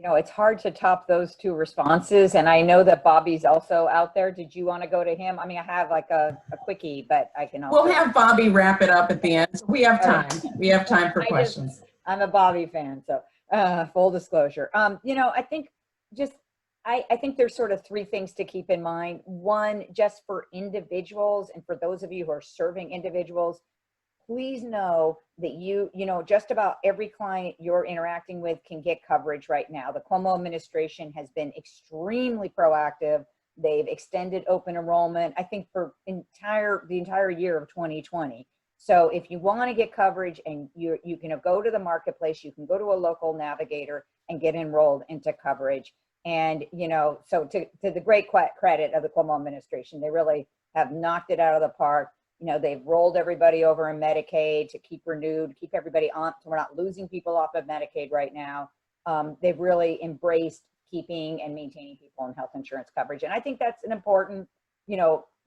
It's hard to top those 2 responses. And I know that Bobby's also out there. Did you want to go to him? I mean, I have like a quickie, but I can also. We'll have Bobby wrap it up at the end. We have time. We have time for questions. I'm a Bobby fan, so full disclosure. I think I think there's sort of 3 things to keep in mind. One, just for individuals and for those of you who are serving individuals, please know that just about every client you're interacting with can get coverage right now. The Cuomo administration has been extremely proactive. They've extended open enrollment, I think, for the entire year of 2020. So if you want to get coverage and you can go to the marketplace, you can go to a local navigator and get enrolled into coverage. And, so to the great credit of the Cuomo administration, they really have knocked it out of the park. They've rolled everybody over in Medicaid to keep renewed, keep everybody on, so we're not losing people off of Medicaid right now. They've really embraced keeping and maintaining people in health insurance coverage. And I think that's an important,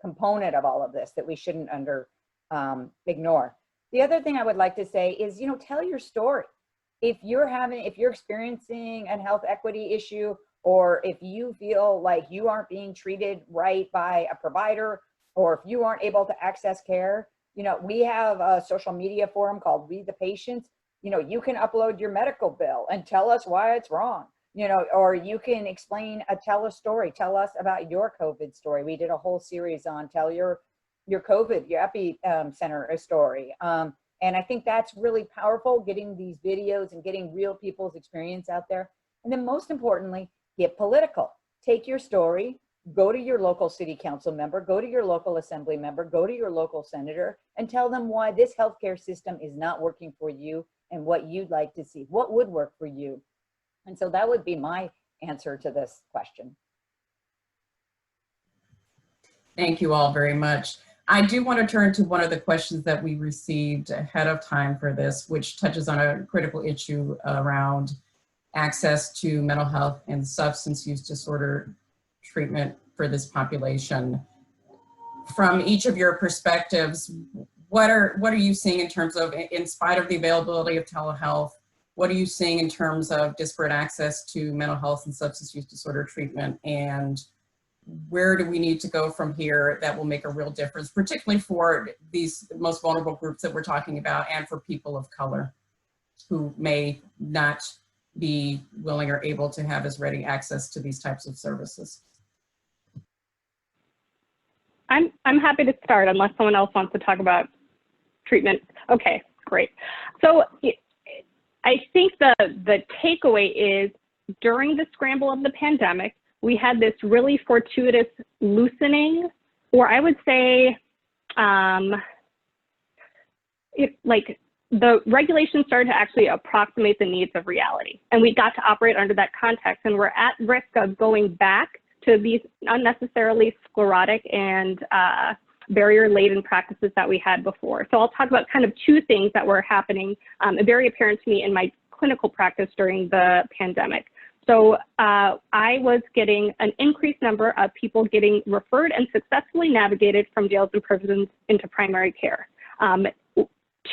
component of all of this that we shouldn't ignore. The other thing I would like to say is, tell your story. If you're experiencing a health equity issue, or if you feel like you aren't being treated right by a provider, or if you aren't able to access care, we have a social media forum called Read the Patients. You can upload your medical bill and tell us why it's wrong, or you can tell a story, tell us about your COVID story. We did a whole series on tell your your COVID, your epicenter story. And I think that's really powerful, getting these videos and getting real people's experience out there. And then most importantly, get political. Take your story, go to your local city council member, go to your local assembly member, go to your local senator, and tell them why this healthcare system is not working for you and what you'd like to see, what would work for you. And so that would be my answer to this question. Thank you all very much. I do want to turn to one of the questions that we received ahead of time for this, which touches on a critical issue around access to mental health and substance use disorder treatment for this population. From each of your perspectives, what are you seeing in terms of, in spite of the availability of telehealth, what are you seeing in terms of disparate access to mental health and substance use disorder treatment, and where do we need to go from here that will make a real difference, particularly for these most vulnerable groups that we're talking about and for people of color who may not be willing or able to have as ready access to these types of services? I'm happy to start unless someone else wants to talk about treatment. Okay, great. So I think the takeaway is during the scramble of the pandemic, we had this really fortuitous loosening, or I would say, like the regulations started to actually approximate the needs of reality. And we got to operate under that context, and we're at risk of going back to these unnecessarily sclerotic and barrier-laden practices that we had before. So I'll talk about kind of two things that were happening, very apparent to me in my clinical practice during the pandemic. So I was getting an increased number of people getting referred and successfully navigated from jails and prisons into primary care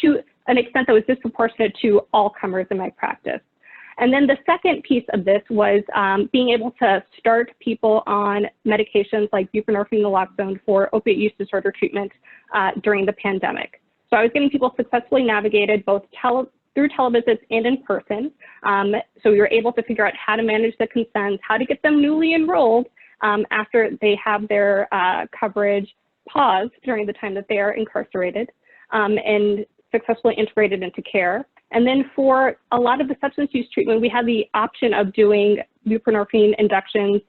to an extent that was disproportionate to all comers in my practice. And then the second piece of this was being able to start people on medications like buprenorphine and naloxone for opiate use disorder treatment during the pandemic. So I was getting people successfully navigated both through televisits and in person. So we were able to figure out how to manage the consents, how to get them newly enrolled after they have their coverage paused during the time that they are incarcerated, and successfully integrated into care. And then for a lot of the substance use treatment, we had the option of doing buprenorphine inductions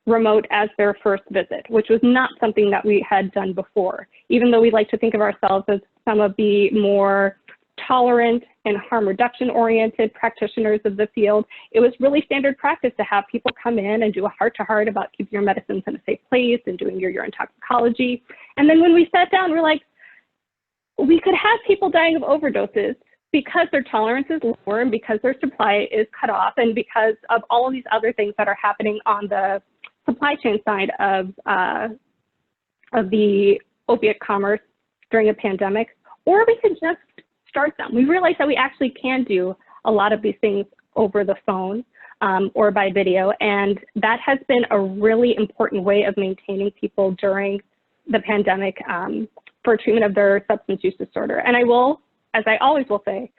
remote as their first visit, which was not something that we had done before. Even though we like to think of ourselves as some of the more tolerant and harm reduction oriented practitioners of the field, it was really standard practice to have people come in and do a heart-to-heart about keeping your medicines in a safe place and doing your urine toxicology. And then when we sat down, we're like, we could have people dying of overdoses because their tolerance is lower and because their supply is cut off and because of all of these other things that are happening on the supply chain side of the opiate commerce during a pandemic, or we could just start them. We realized that we actually can do a lot of these things over the phone or by video, and that has been a really important way of maintaining people during the pandemic for treatment of their substance use disorder. And I will, as I always will say,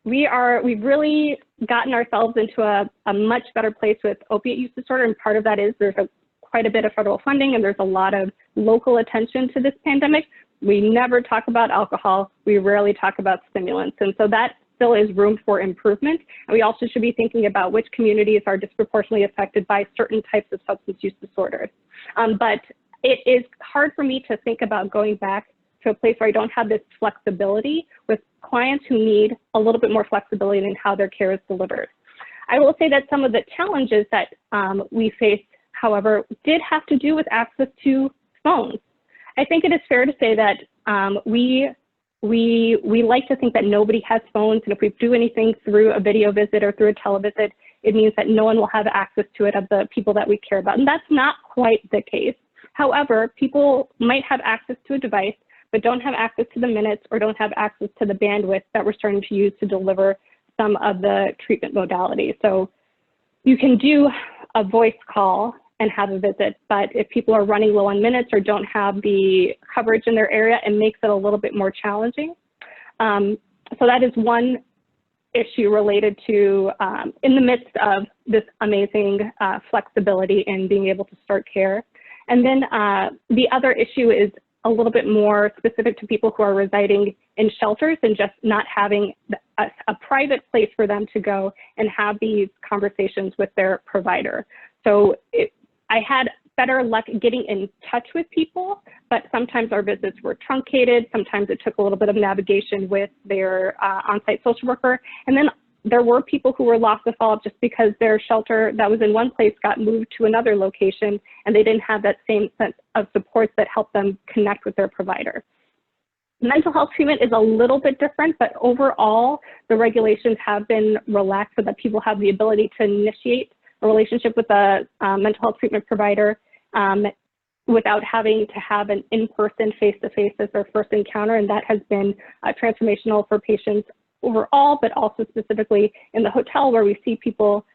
we've really gotten ourselves into a much better place with opiate use disorder, and part of that is there's quite a bit of federal funding and there's a lot of local attention to this pandemic. We never talk about alcohol. We rarely talk about stimulants. And so that still is room for improvement. And we also should be thinking about which communities are disproportionately affected by certain types of substance use disorders. But it is hard for me to think about going back to a place where I don't have this flexibility with clients who need a little bit more flexibility in how their care is delivered. I will say that some of the challenges that we faced, however, did have to do with access to phones. I think it is fair to say that we like to think that nobody has phones, and if we do anything through a video visit or through a televisit, it means that no one will have access to it of the people that we care about, and that's not quite the case. However, people might have access to a device, but don't have access to the minutes or don't have access to the bandwidth that we're starting to use to deliver some of the treatment modalities. So you can do a voice call and have a visit, but if people are running low on minutes or don't have the coverage in their area, it makes it a little bit more challenging. So that is one issue related to in the midst of this amazing flexibility in being able to start care. And then the other issue is a little bit more specific to people who are residing in shelters and just not having a private place for them to go and have these conversations with their provider. So I had better luck getting in touch with people, but sometimes our visits were truncated. Sometimes it took a little bit of navigation with their on-site social worker. And then there were people who were lost to follow-up just because their shelter that was in one place got moved to another location and they didn't have that same sense of supports that helped them connect with their provider. Mental health treatment is a little bit different, but overall, the regulations have been relaxed so that people have the ability to initiate a relationship with a mental health treatment provider without having to have an in-person, face-to-face as their first encounter, and that has been transformational for patients overall, but also specifically in the hotel where we see people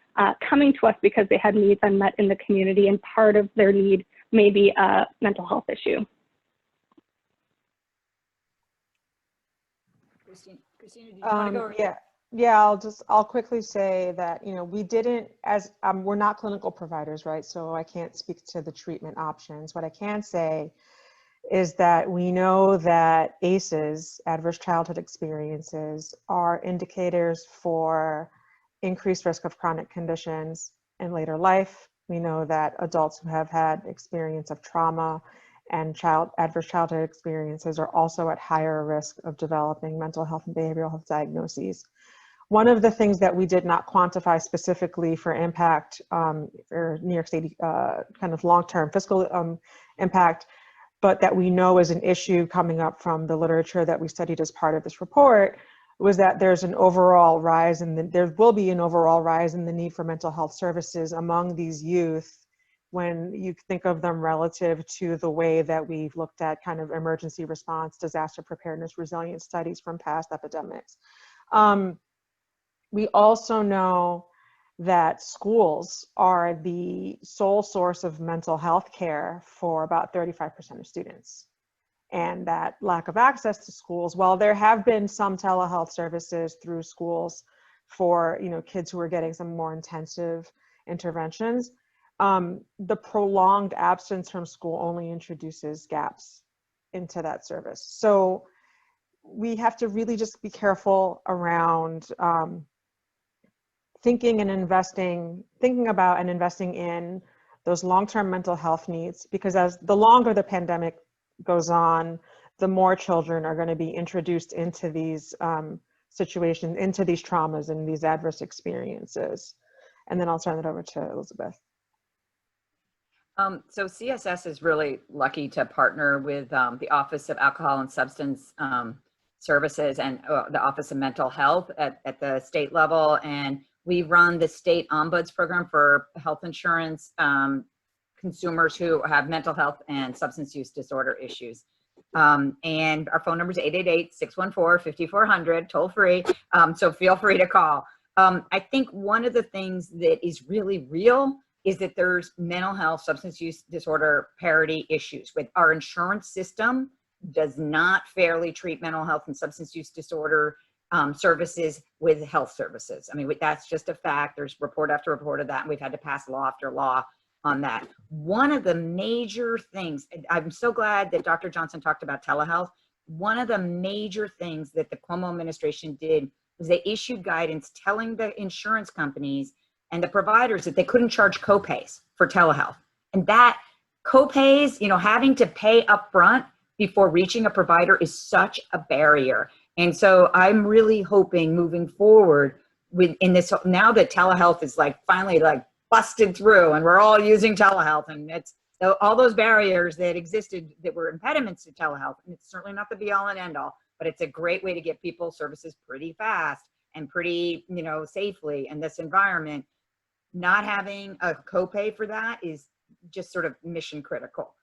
coming to us because they had needs unmet in the community, and part of their need may be a mental health issue. Christina, did you want to go? Yeah, I'll quickly say that, you know, we didn't, as we're not clinical providers, right? So I can't speak to the treatment options. What I can say is that we know that ACEs, adverse childhood experiences, are indicators for increased risk of chronic conditions in later life. We know that adults who have had experience of trauma and adverse childhood experiences are also at higher risk of developing mental health and behavioral health diagnoses. One of the things that we did not quantify specifically for impact, or New York State kind of long-term fiscal impact, but that we know is an issue coming up from the literature that we studied as part of this report, was that there's an overall rise, and there will be an overall rise in the need for mental health services among these youth when you think of them relative to the way that we've looked at kind of emergency response, disaster preparedness, resilience studies from past epidemics. We also know that schools are the sole source of mental health care for about 35% of students. And that lack of access to schools, while there have been some telehealth services through schools for, you know, kids who are getting some more intensive interventions, the prolonged absence from school only introduces gaps into that service. So we have to really just be careful around thinking about and investing in those long-term mental health needs, because as the longer the pandemic goes on, the more children are going to be introduced into these situations, into these traumas and these adverse experiences. And then I'll turn it over to Elizabeth. So CSS is really lucky to partner with the Office of Alcohol and Substance Services and the Office of Mental Health at the state level. And we run the state ombuds program for health insurance consumers who have mental health and substance use disorder issues. And our phone number is 888-614-5400, toll free. So feel free to call. I think one of the things that is really real is that there's mental health, substance use disorder parity issues with our insurance system does not fairly treat mental health and substance use disorder services with health services. I mean, that's just a fact. There's report after report of that, and we've had to pass law after law on that. One of the major things, I'm so glad that Dr. Johnson talked about telehealth. One of the major things that the Cuomo administration did was they issued guidance telling the insurance companies and the providers that they couldn't charge copays for telehealth. And that copays, you know, having to pay upfront before reaching a provider is such a barrier. And so I'm really hoping moving forward in this, now that telehealth is like finally like busted through and we're all using telehealth, and it's all those barriers that existed that were impediments to telehealth. And it's certainly not the be all and end all, but it's a great way to get people services pretty fast and pretty, you know, safely in this environment. Not having a copay for that is just sort of mission critical.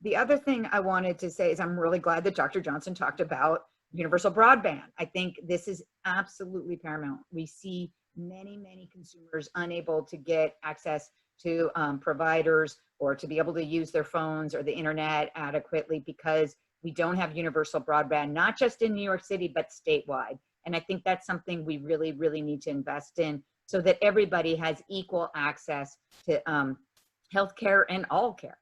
The other thing I wanted to say is I'm really glad that Dr. Johnson talked about universal broadband. I think this is absolutely paramount. We see many, many consumers unable to get access to providers or to be able to use their phones or the internet adequately because we don't have universal broadband, not just in New York City, but statewide. And I think that's something we really, really need to invest in so that everybody has equal access to healthcare and all care.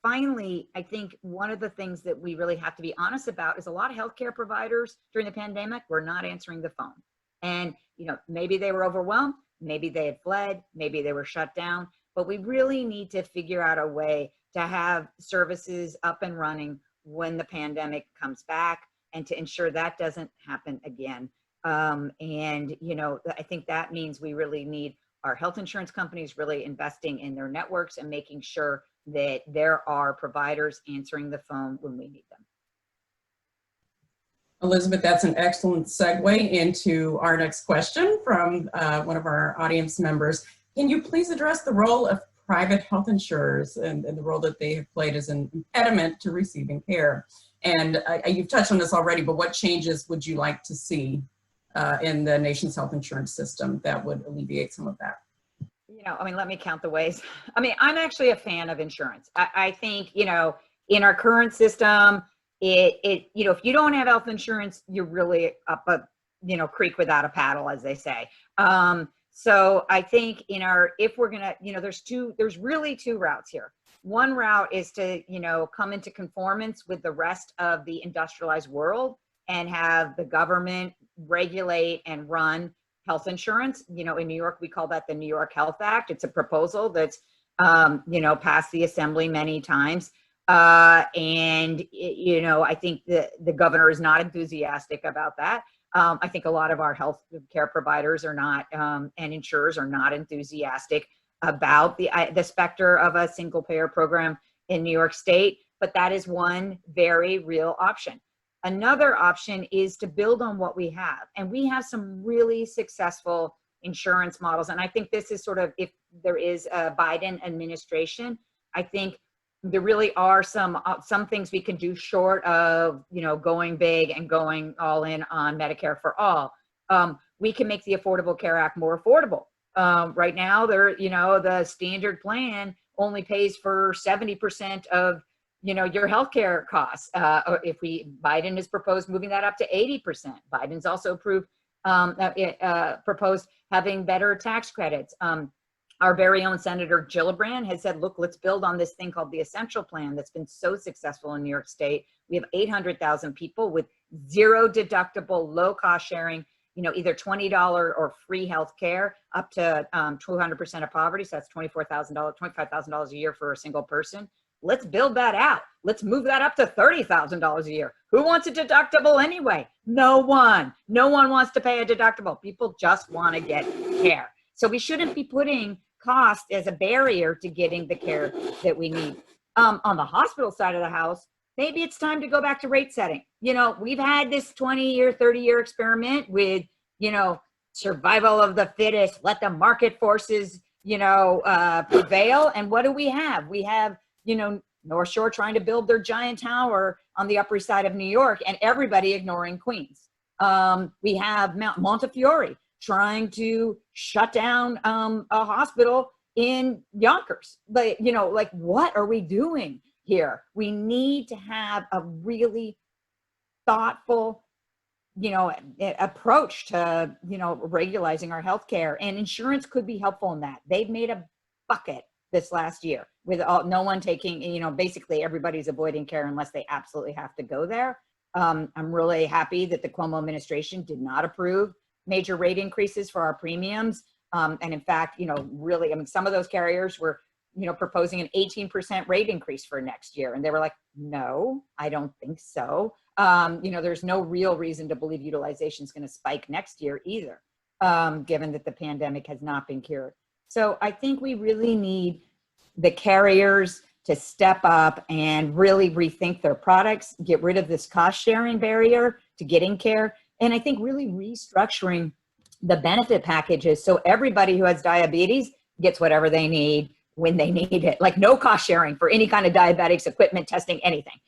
finally, I think one of the things that we really have to be honest about is a lot of healthcare providers during the pandemic were not answering the phone. And, you know, maybe they were overwhelmed, maybe they had fled, maybe they were shut down, but we really need to figure out a way to have services up and running when the pandemic comes back and to ensure that doesn't happen again. And, you know, I think that means we really need our health insurance companies really investing in their networks and making sure that there are providers answering the phone when we need them. Elizabeth, that's an excellent segue into our next question from one of our audience members. Can you please address the role of private health insurers and the role that they have played as an impediment to receiving care? And you've touched on this already, but what changes would you like to see in the nation's health insurance system that would alleviate some of that? You know, I mean, let me count the ways. I mean, I'm actually a fan of insurance. I think, you know, in our current system, you know, if you don't have health insurance, you're really up a, you know, creek without a paddle, as they say. So I think if we're gonna, you know, there's really two routes here. One route is to, you know, come into conformance with the rest of the industrialized world and have the government regulate and run health insurance. You know, in New York, we call that the New York Health Act. It's a proposal that's, you know, passed the assembly many times. And, you know, I think the governor is not enthusiastic about that. I think a lot of our health care providers are not, and insurers are not enthusiastic about the specter of a single payer program in New York State, but that is one very real option. Another option is to build on what we have. And we have some really successful insurance models. And I think this is sort of, if there is a Biden administration, I think there really are some things we can do short of, you know, going big and going all in on Medicare for all. We can make the Affordable Care Act more affordable. Right now, you know, the standard plan only pays for 70% of, you know, your healthcare costs. Biden has proposed moving that up to 80%. Biden's also proposed having better tax credits. Our very own Senator Gillibrand has said, look, let's build on this thing called the Essential Plan that's been so successful in New York State. We have 800,000 people with zero deductible, low cost sharing, you know, either $20 or free health care up to 200% of poverty. So that's $24,000, $25,000 a year for a single person. Let's build that out. Let's move that up to $30,000 a year. Who wants a deductible anyway? No one. No one wants to pay a deductible. People just want to get care. So we shouldn't be putting cost as a barrier to getting the care that we need. On the hospital side of the house, maybe it's time to go back to rate setting. You know, we've had this 20-year, 30-year experiment with, you know, survival of the fittest, let the market forces, you know, prevail. And what do we have? We have, you know, North Shore trying to build their giant tower on the Upper East Side of New York and everybody ignoring Queens. We have Montefiore trying to shut down a hospital in Yonkers. But, you know, like, what are we doing here? We need to have a really thoughtful, you know, approach to, you know, regulating our healthcare, and insurance could be helpful in that. They've made a bucket this last year with no one taking, you know, basically everybody's avoiding care unless they absolutely have to go there. I'm really happy that the Cuomo administration did not approve major rate increases for our premiums. And in fact, you know, really, I mean, some of those carriers were, you know, proposing an 18% rate increase for next year. And they were like, no, I don't think so. You know, there's no real reason to believe utilization is going to spike next year either, given that the pandemic has not been cured. So I think we really need the carriers to step up and really rethink their products, get rid of this cost sharing barrier to getting care. And I think really restructuring the benefit packages so everybody who has diabetes gets whatever they need when they need it, like no cost sharing for any kind of diabetics, equipment, testing, anything.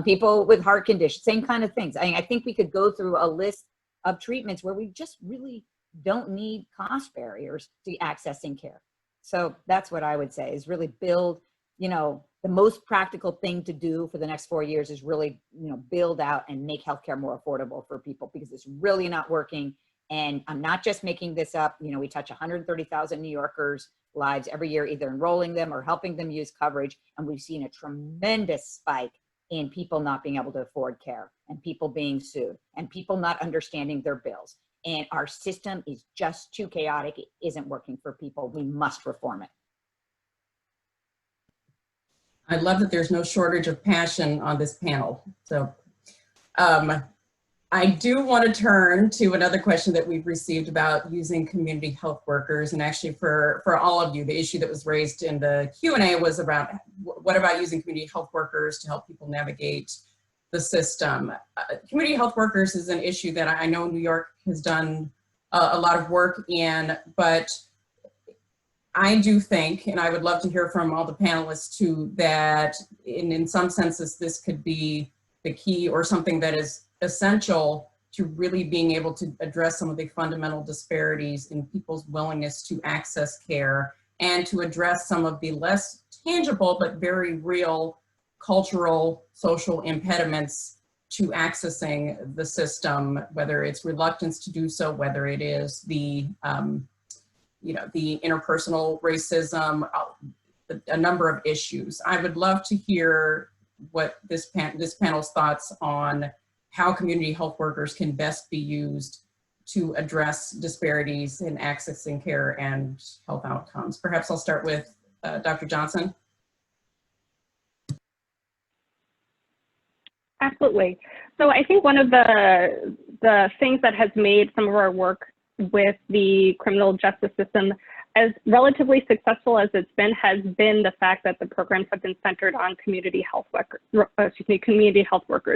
People with heart conditions, same kind of things. I mean, I think we could go through a list of treatments where we just really don't need cost barriers to accessing care. So that's what I would say is really build, you know, the most practical thing to do for the next 4 years is really, you know, build out and make healthcare more affordable for people, because it's really not working. And I'm not just making this up. You know, we touch 130,000 New Yorkers' lives every year, either enrolling them or helping them use coverage. And we've seen a tremendous spike in people not being able to afford care, and people being sued, and people not understanding their bills. And our system is just too chaotic. It isn't working for people. We must reform it. I love that there's no shortage of passion on this panel. So I do want to turn to another question that we've received about using community health workers. And actually for all of you, the issue that was raised in the Q&A was about what about using community health workers to help people navigate the system. Community health workers is an issue that I know New York has done a lot of work in, but I do think, and I would love to hear from all the panelists too, that in some senses this could be the key or something that is essential to really being able to address some of the fundamental disparities in people's willingness to access care, and to address some of the less tangible but very real cultural, social impediments to accessing the system, whether it's reluctance to do so, whether it is the the interpersonal racism, a number of issues. I would love to hear what this panel's thoughts on how community health workers can best be used to address disparities in accessing care and health outcomes. Perhaps I'll start with Dr. Johnson. Absolutely. So I think one of the things that has made some of our work with the criminal justice system as relatively successful as it's been has been the fact that the programs have been centered on community health workers.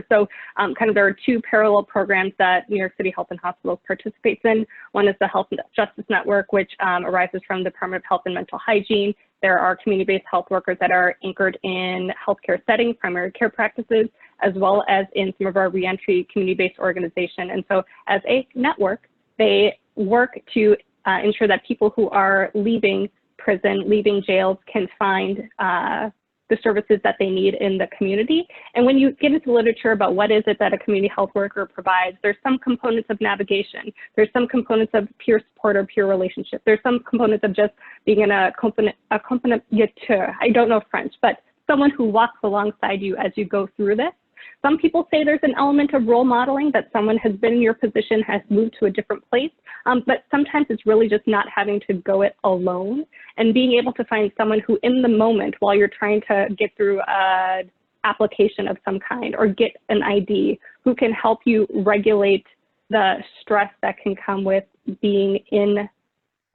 So kind of there are two parallel programs that New York City Health and Hospitals participates in. One is the Health and Justice Network, which arises from the Department of Health and Mental Hygiene. There are community-based health workers that are anchored in healthcare settings, primary care practices, as well as in some of our reentry community-based organization. And so as a network, they work to ensure that people who are leaving prison, leaving jails, can find the services that they need in the community. And when you get into literature about what is it that a community health worker provides, there's some components of navigation, there's some components of peer support or peer relationship, there's some components of just being in a accompagnateur, I don't know French, but someone who walks alongside you as you go through this. Some people say there's an element of role modeling, that someone has been in your position, has moved to a different place, but sometimes it's really just not having to go it alone and being able to find someone who in the moment, while you're trying to get through an application of some kind or get an ID, who can help you regulate the stress that can come with being in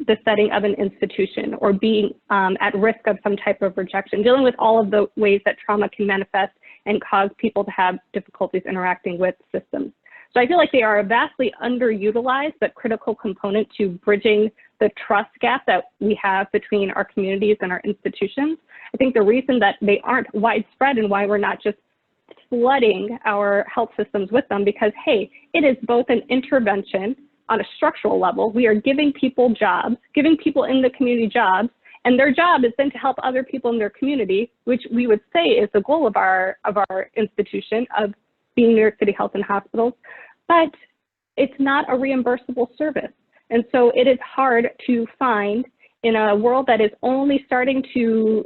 the setting of an institution or being at risk of some type of rejection, dealing with all of the ways that trauma can manifest and cause people to have difficulties interacting with systems. So I feel like they are a vastly underutilized but critical component to bridging the trust gap that we have between our communities and our institutions. I think the reason that they aren't widespread and why we're not just flooding our health systems with them, because hey, it is both an intervention on a structural level. We are giving people jobs, giving people in the community jobs, and their job is then to help other people in their community, which we would say is the goal of our institution of being New York City Health and Hospitals, but it's not a reimbursable service. And so it is hard to find in a world that is only starting to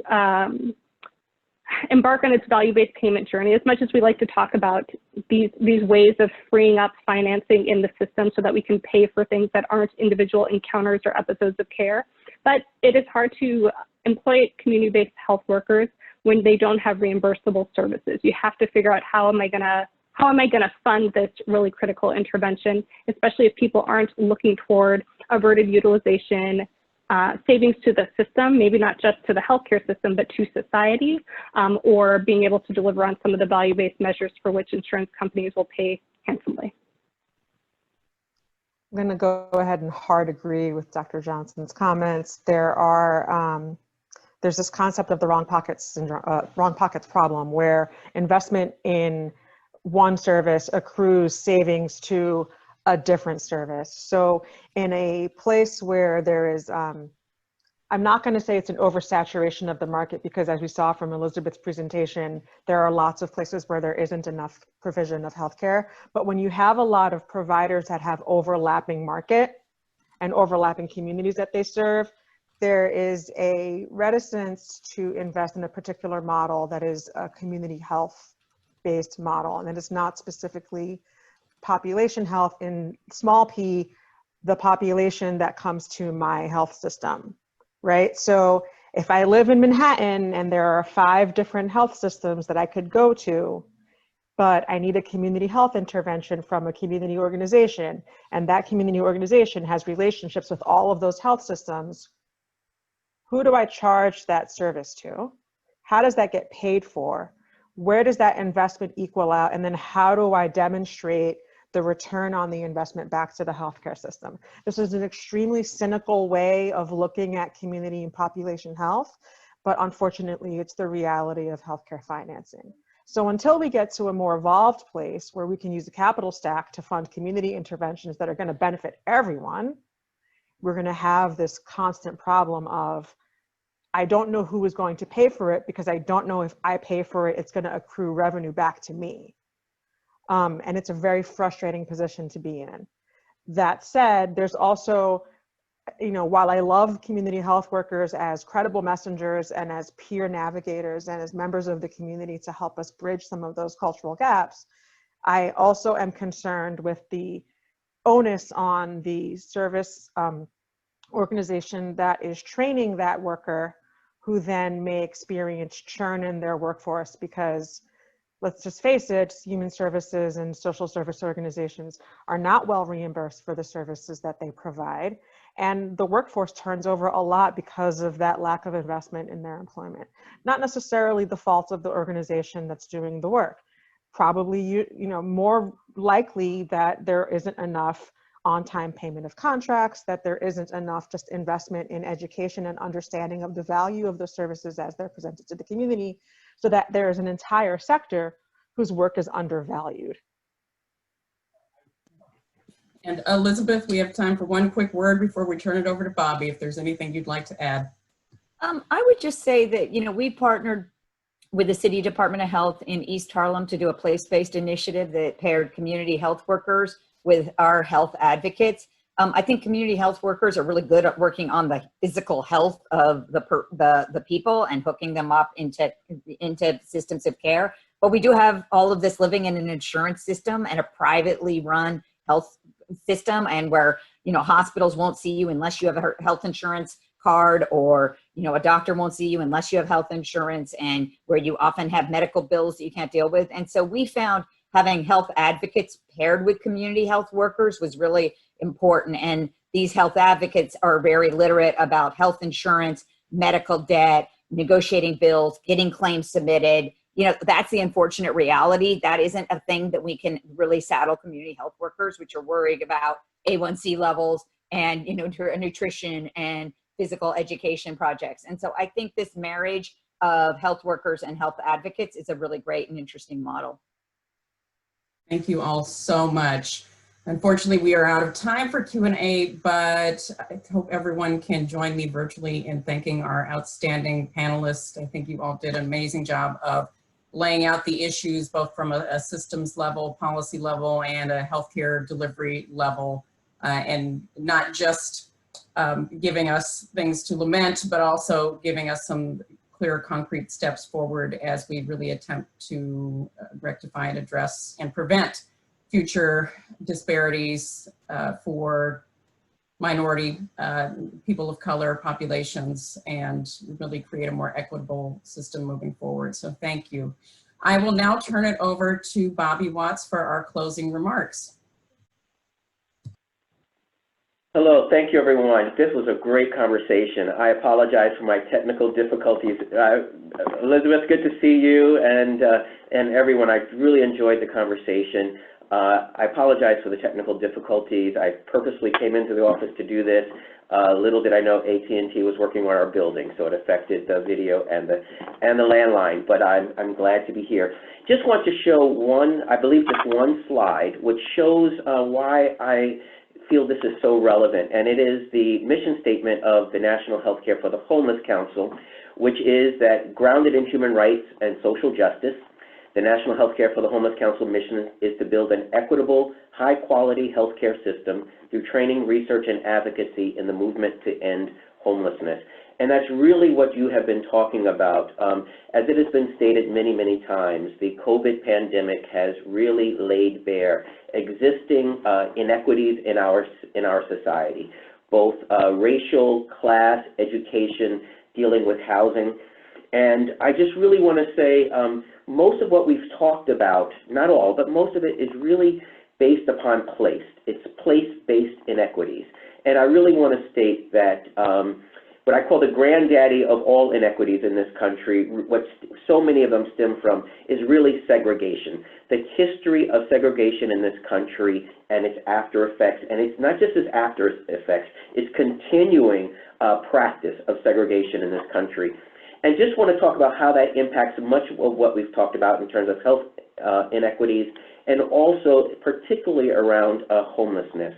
embark on its value-based payment journey, as much as we like to talk about these ways of freeing up financing in the system so that we can pay for things that aren't individual encounters or episodes of care. But it is hard to employ community-based health workers when they don't have reimbursable services. You have to figure out how am I gonna fund this really critical intervention, especially if people aren't looking toward averted utilization, savings to the system, maybe not just to the healthcare system, but to society, or being able to deliver on some of the value-based measures for which insurance companies will pay handsomely. I'm going to go ahead and hard agree with Dr. Johnson's comments. There's this concept of the wrong pockets syndrome, wrong pockets problem, where investment in one service accrues savings to a different service. So in a place where there is I'm not going to say it's an oversaturation of the market, because as we saw from Elizabeth's presentation, there are lots of places where there isn't enough provision of healthcare. But when you have a lot of providers that have overlapping market and overlapping communities that they serve, there is a reticence to invest in a particular model that is a community health based model. And that is not specifically population health in small p, the population that comes to my health system. Right? So if I live in Manhattan and there are 5 different health systems that I could go to, but I need a community health intervention from a community organization, and that community organization has relationships with all of those health systems, who do I charge that service to? How does that get paid for? Where does that investment equal out? And then how do I demonstrate the return on the investment back to the healthcare system? This is an extremely cynical way of looking at community and population health, but unfortunately it's the reality of healthcare financing. So until we get to a more evolved place where we can use the capital stack to fund community interventions that are going to benefit everyone, we're going to have this constant problem of, I don't know who is going to pay for it, because I don't know if I pay for it, it's going to accrue revenue back to me. And it's a very frustrating position to be in. That said, there's also, while I love community health workers as credible messengers and as peer navigators and as members of the community to help us bridge some of those cultural gaps, I also am concerned with the onus on the service organization that is training that worker, who then may experience churn in their workforce, because let's just face it, human services and social service organizations are not well reimbursed for the services that they provide. And the workforce turns over a lot because of that lack of investment in their employment. Not necessarily the fault of the organization that's doing the work. Probably, more likely that there isn't enough on-time payment of contracts, that there isn't enough just investment in education and understanding of the value of the services as they're presented to the community, so that there is an entire sector whose work is undervalued. And Elizabeth, we have time for one quick word before we turn it over to Bobby, if there's anything you'd like to add. I would just say that, we partnered with the City Department of Health in East Harlem to do a place-based initiative that paired community health workers with our health advocates. I think community health workers are really good at working on the physical health of the people and hooking them up into systems of care. But we do have all of this living in an insurance system and a privately run health system, and where, hospitals won't see you unless you have a health insurance card, or, a doctor won't see you unless you have health insurance, and where you often have medical bills that you can't deal with. And so we found having health advocates paired with community health workers was really important. And these health advocates are very literate about health insurance, medical debt, negotiating bills, getting claims submitted. That's the unfortunate reality. That isn't a thing that we can really saddle community health workers, which are worried about A1C levels and, nutrition and physical education projects. And so I think this marriage of health workers and health advocates is a really great and interesting model. Thank you all so much. Unfortunately, we are out of time for Q&A, but I hope everyone can join me virtually in thanking our outstanding panelists. I think you all did an amazing job of laying out the issues, both from a systems level, policy level, and a healthcare delivery level, and not just giving us things to lament, but also giving us some clear, concrete steps forward as we really attempt to rectify and address and prevent future disparities for minority, people of color populations, and really create a more equitable system moving forward. So thank you. I will now turn it over to Bobby Watts for our closing remarks. Hello, thank you everyone. This was a great conversation. I apologize for my technical difficulties. Elizabeth, good to see you, and everyone. I really enjoyed the conversation. I apologize for the technical difficulties. I purposely came into the office to do this. Little did I know AT&T was working on our building, so it affected the video and the landline, but I'm glad to be here. Just want to show one, I believe just one slide, which shows why I feel this is so relevant, and it is the mission statement of the National Healthcare for the Homeless Council, which is that grounded in human rights and social justice, the National Healthcare for the Homeless Council mission is to build an equitable, high-quality healthcare system through training, research, and advocacy in the movement to end homelessness. And that's really what you have been talking about. As it has been stated many, many times, the COVID pandemic has really laid bare existing inequities in our society, both racial, class, education, dealing with housing. And I just really want to say most of what we've talked about, not all, but most of it is really based upon place. It's place-based inequities. And I really want to state that what I call the granddaddy of all inequities in this country, what so many of them stem from, is really segregation. The history of segregation in this country and its after effects, and it's not just its after effects, it's continuing practice of segregation in this country. And just want to talk about how that impacts much of what we've talked about in terms of health inequities, and also particularly around homelessness.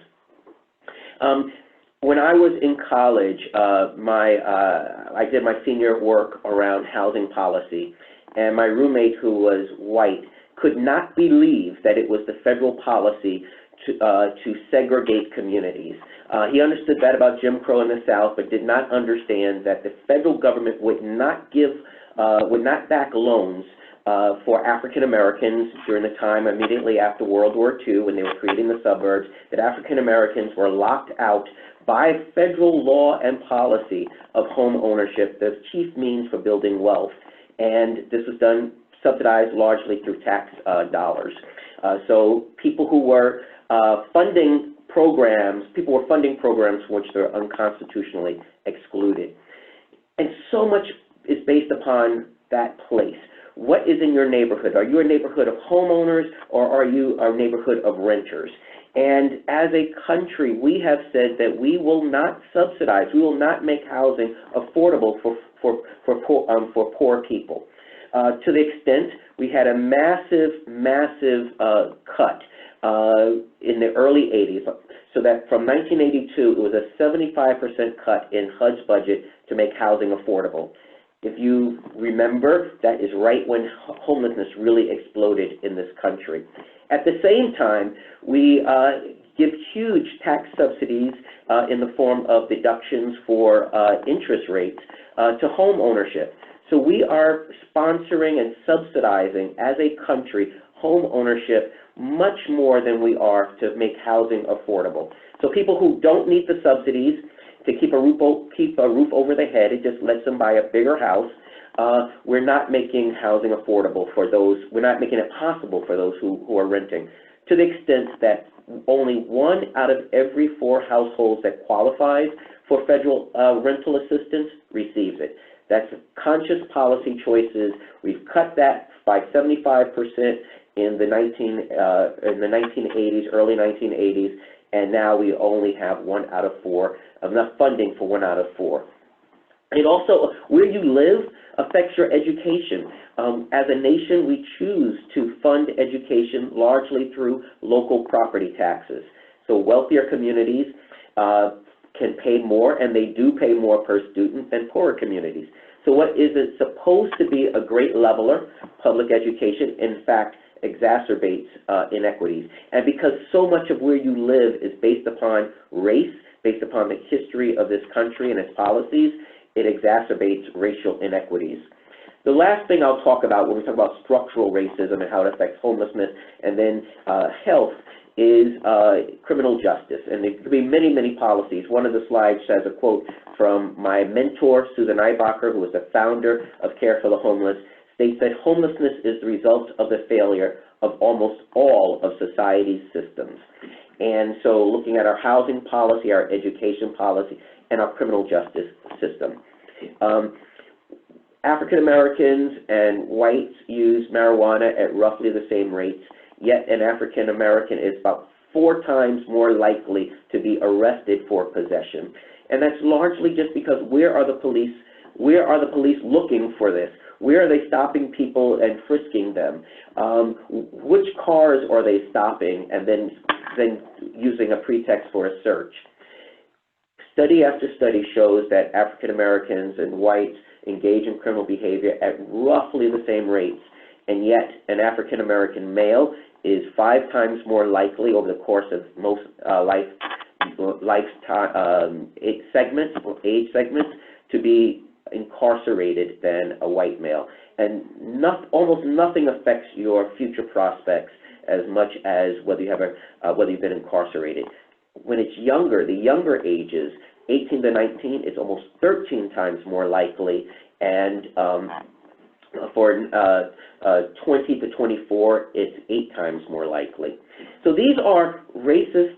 When I was in college, I did my senior work around housing policy, and my roommate, who was white, could not believe that it was the federal policy to segregate communities. He understood that about Jim Crow in the South, but did not understand that the federal government would not back loans for African Americans during the time immediately after World War II, when they were creating the suburbs, that African Americans were locked out by federal law and policy of home ownership, the chief means for building wealth. And this was done, subsidized largely through tax dollars. So people who were funding programs from which they're unconstitutionally excluded. And so much is based upon that place. What is in your neighborhood? Are you a neighborhood of homeowners, or are you a neighborhood of renters? And as a country, we have said that we will not subsidize, we will not make housing affordable for poor people. To the extent we had a massive cut in the early 80s, so that from 1982, it was a 75% cut in HUD's budget to make housing affordable. If you remember, that is right when homelessness really exploded in this country. At the same time, we give huge tax subsidies in the form of deductions for interest rates to home ownership. So we are sponsoring and subsidizing, as a country, home ownership much more than we are to make housing affordable. So people who don't need the subsidies to keep a roof over their head, it just lets them buy a bigger house. We're not making housing affordable for those, we're not making it possible for those who are renting, to the extent that only 1 out of every 4 households that qualifies for federal rental assistance receives it. That's conscious policy choices. We've cut that by 75% in the 1980s, early 1980s, and now we only have 1 out of 4, enough funding for 1 out of 4. It also, where you live affects your education. As a nation, we choose to fund education largely through local property taxes. So wealthier communities can pay more, and they do pay more per student than poorer communities. So what is it supposed to be a great leveler, public education, in fact, exacerbates inequities. And because so much of where you live is based upon race, based upon the history of this country and its policies, it exacerbates racial inequities. The last thing I'll talk about when we talk about structural racism and how it affects homelessness and then health is criminal justice. And there could be many, many policies. One of the slides has a quote from my mentor, Susan Eibacher, who was the founder of Care for the Homeless, states that homelessness is the result of the failure of almost all of society's systems. And so looking at our housing policy, our education policy, and our criminal justice system. African Americans and whites use marijuana at roughly the same rates, yet an African American is about 4 times more likely to be arrested for possession. And that's largely just because where are the police looking for this? Where are they stopping people and frisking them? Which cars are they stopping and then using a pretext for a search. Study after study shows that African Americans and whites engage in criminal behavior at roughly the same rates, and yet an African American male is 5 times more likely over the course of most lifetime age segments to be incarcerated than a white male. And almost nothing affects your future prospects as much as whether you've been incarcerated. When it's younger, the younger ages, 18 to 19, it's almost 13 times more likely, and for 20 to 24, it's 8 times more likely. So these are racist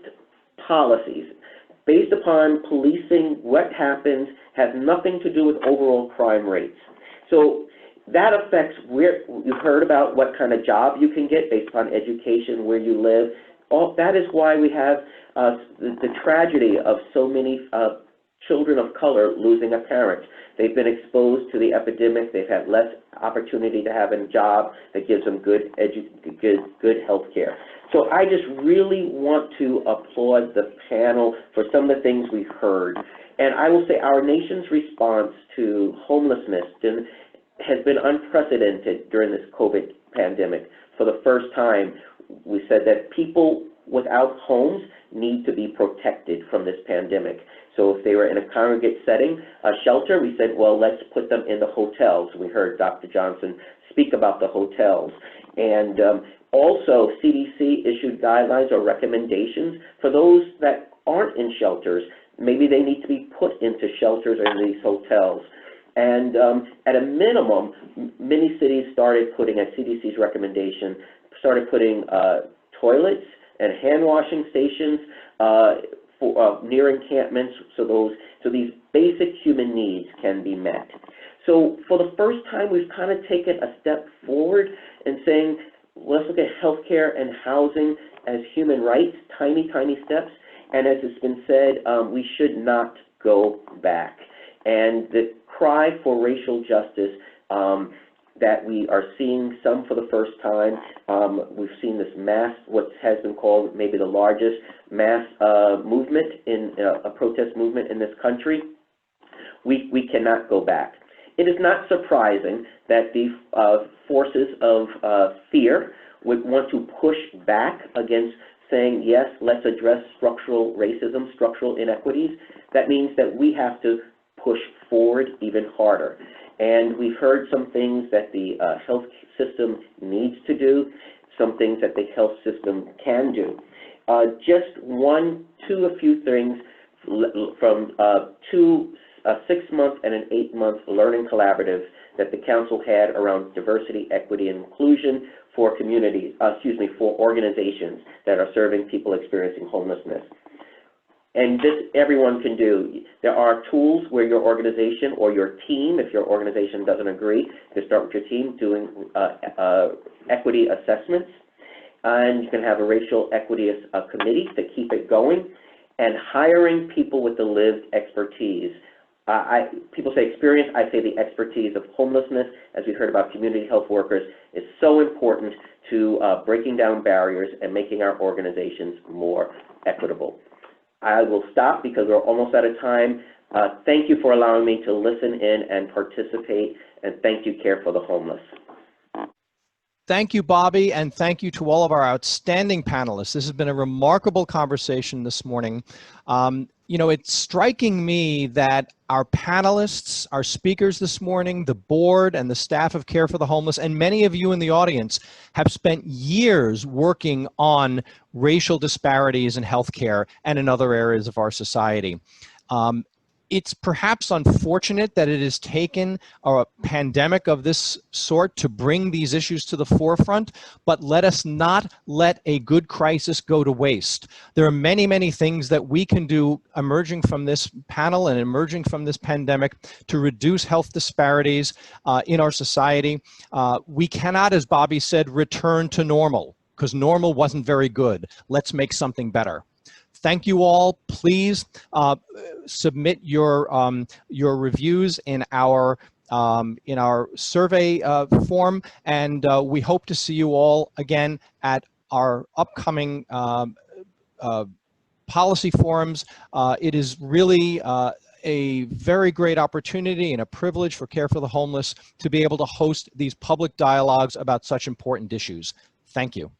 policies based upon policing. What happens has nothing to do with overall crime rates. So that affects where you've heard about what kind of job you can get based upon education, where you live. That is why we have the tragedy of so many children of color losing a parent. They've been exposed to the epidemic. They've had less opportunity to have a job that gives them good health care. So I just really want to applaud the panel for some of the things we've heard. And I will say our nation's response to homelessness has been unprecedented during this COVID pandemic. For the first time, we said that people without homes need to be protected from this pandemic. So if they were in a congregate setting, a shelter, we said, well, let's put them in the hotels. We heard Dr. Johnson speak about the hotels. And also, CDC issued guidelines or recommendations for those that aren't in shelters. Maybe they need to be put into shelters or in these hotels. And at a minimum, many cities started putting, at CDC's recommendation, started putting toilets and hand washing stations near encampments, so these basic human needs can be met. So for the first time, we've kind of taken a step forward in saying, let's look at healthcare and housing as human rights, tiny, tiny steps. And as it's been said, we should not go back. And the cry for racial justice that we are seeing some for the first time. We've seen this mass, what has been called maybe the largest mass movement in a protest movement in this country. We cannot go back. It is not surprising that the forces of fear would want to push back against saying, yes, let's address structural racism, structural inequities. That means that we have to push forward even harder. And we've heard some things that the health system needs to do, some things that the health system can do. Just a few things from 2 6-month and an 8-month learning collaboratives that the council had around diversity, equity, and inclusion for communities, for organizations that are serving people experiencing homelessness. And this everyone can do. There are tools where your organization or your team, if your organization doesn't agree, to start with your team doing equity assessments. And you can have a racial equity committee to keep it going, and hiring people with the lived expertise. People say experience, I say the expertise of homelessness, as we heard about community health workers, is so important to breaking down barriers and making our organizations more equitable. I will stop because we're almost out of time. Thank you for allowing me to listen in and participate, and thank you, Care for the Homeless. Thank you, Bobby, and thank you to all of our outstanding panelists. This has been a remarkable conversation this morning. You know, it's striking me that our panelists, our speakers this morning, the board and the staff of Care for the Homeless, and many of you in the audience have spent years working on racial disparities in healthcare and in other areas of our society. It's perhaps unfortunate that it has taken a pandemic of this sort to bring these issues to the forefront, but let us not let a good crisis go to waste. There are many, many things that we can do emerging from this panel and emerging from this pandemic to reduce health disparities in our society. We cannot, as Bobby said, return to normal, because normal wasn't very good. Let's make something better. Thank you all. Please submit your reviews in our survey form, and we hope to see you all again at our upcoming policy forums. It is really a very great opportunity and a privilege for Care for the Homeless to be able to host these public dialogues about such important issues. Thank you.